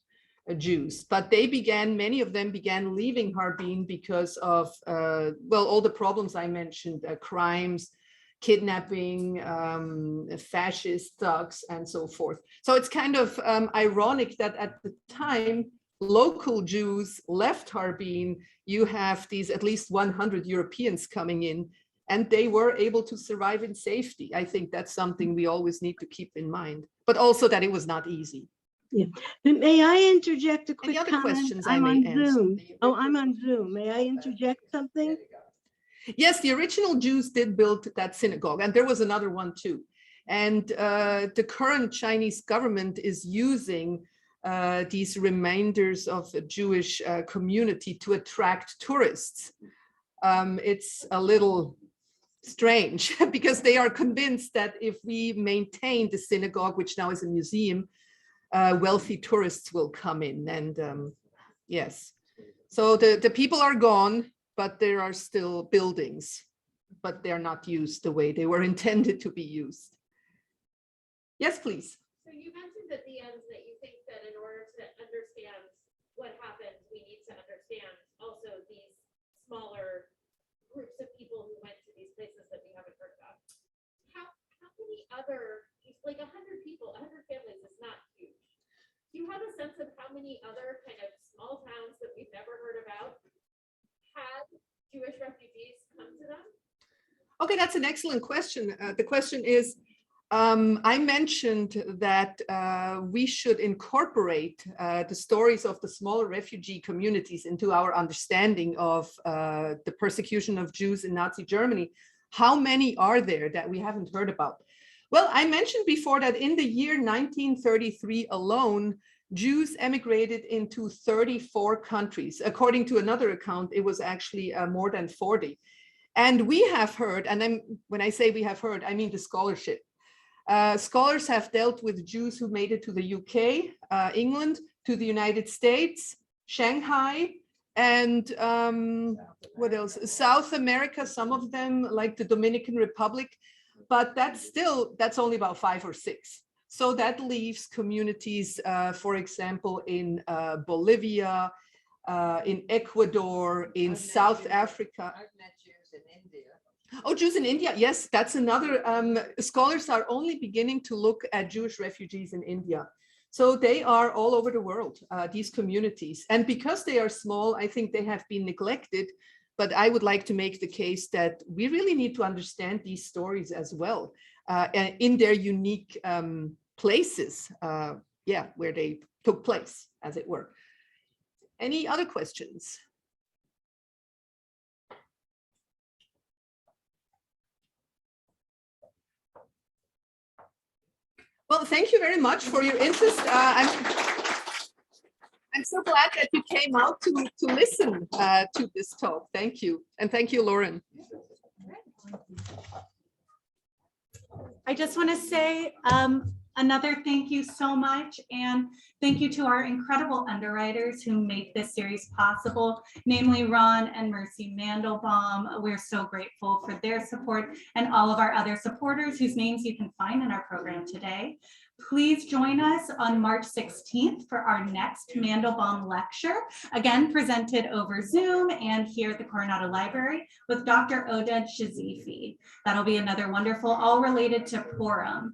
Jews, but many of them began leaving Harbin because of, all the problems I mentioned, crimes, kidnapping, fascist thugs, and so forth. So it's kind of ironic that at the time, local Jews left Harbin. You have these at least 100 Europeans coming in, and they were able to survive in safety. I think that's something we always need to keep in mind, but also that it was not easy. Yeah. May I interject a quick Any other comment? questions I'm I on may answer? Zoom. Oh, I'm on Zoom. May I interject something? Yes, the original Jews did build that synagogue, and there was another one too. And the current Chinese government is using these remainders of the Jewish community to attract tourists. It's a little strange because they are convinced that if we maintain the synagogue, which now is a museum, wealthy tourists will come in. And yes, so the people are gone, but there are still buildings, but they're not used the way they were intended to be used. Yes, please. So you mentioned at the end that you think that in order to understand what happened, we need to understand also these smaller groups of people who went to these places that we haven't heard about. How many other, like 100 people, 100 families is not huge. Do you have a sense of how many other kind of small towns that we've never heard about had Jewish refugees come to them? Okay, that's an excellent question. The question is, I mentioned that we should incorporate the stories of the smaller refugee communities into our understanding of the persecution of Jews in Nazi Germany. How many are there that we haven't heard about? Well, I mentioned before that in the year 1933 alone, Jews emigrated into 34 countries. According to another account, it was actually more than 40. And we have heard, and when I say we have heard, I mean the scholarship. Scholars have dealt with Jews who made it to the UK, England, to the United States, Shanghai, and what else? South America, some of them like the Dominican Republic, but that's only about 5 or 6. So that leaves communities, for example, in Bolivia, in Ecuador, in South Africa. I've met Jews in India. Oh, Jews in India. Yes, that's another. Scholars are only beginning to look at Jewish refugees in India. So they are all over the world, these communities. And because they are small, I think they have been neglected. But I would like to make the case that we really need to understand these stories as well, in their unique places, where they took place, as it were. Any other questions? Well, thank you very much for your interest. I'm so glad that you came out to listen to this talk. Thank you. And thank you, Lauren. I just want to say another thank you so much, and thank you to our incredible underwriters who make this series possible, namely Ron and Mercy Mandelbaum. We're so grateful for their support, and all of our other supporters whose names you can find in our program today. Please join us on March 16th for our next Mandelbaum lecture, again presented over Zoom and here at the Coronado Library with Dr. Oded Shazifi. That'll be another wonderful, all related to Purim.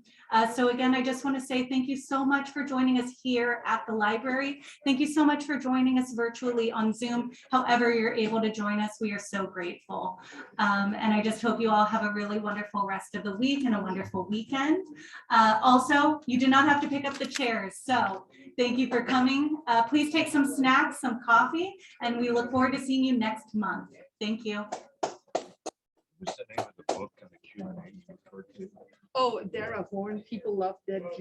So again, I just want to say thank you so much for joining us here at the library. Thank you so much for joining us virtually on Zoom. However you're able to join us, we are so grateful. And I just hope you all have a really wonderful rest of the week and a wonderful weekend. Also, you do not have to pick up the chairs. So thank you for coming. Please take some snacks, some coffee, and we look forward to seeing you next month. Thank you. What's the name of the book and the Q&A you referred to? Oh, Dara Horn, People Love Dead Jews.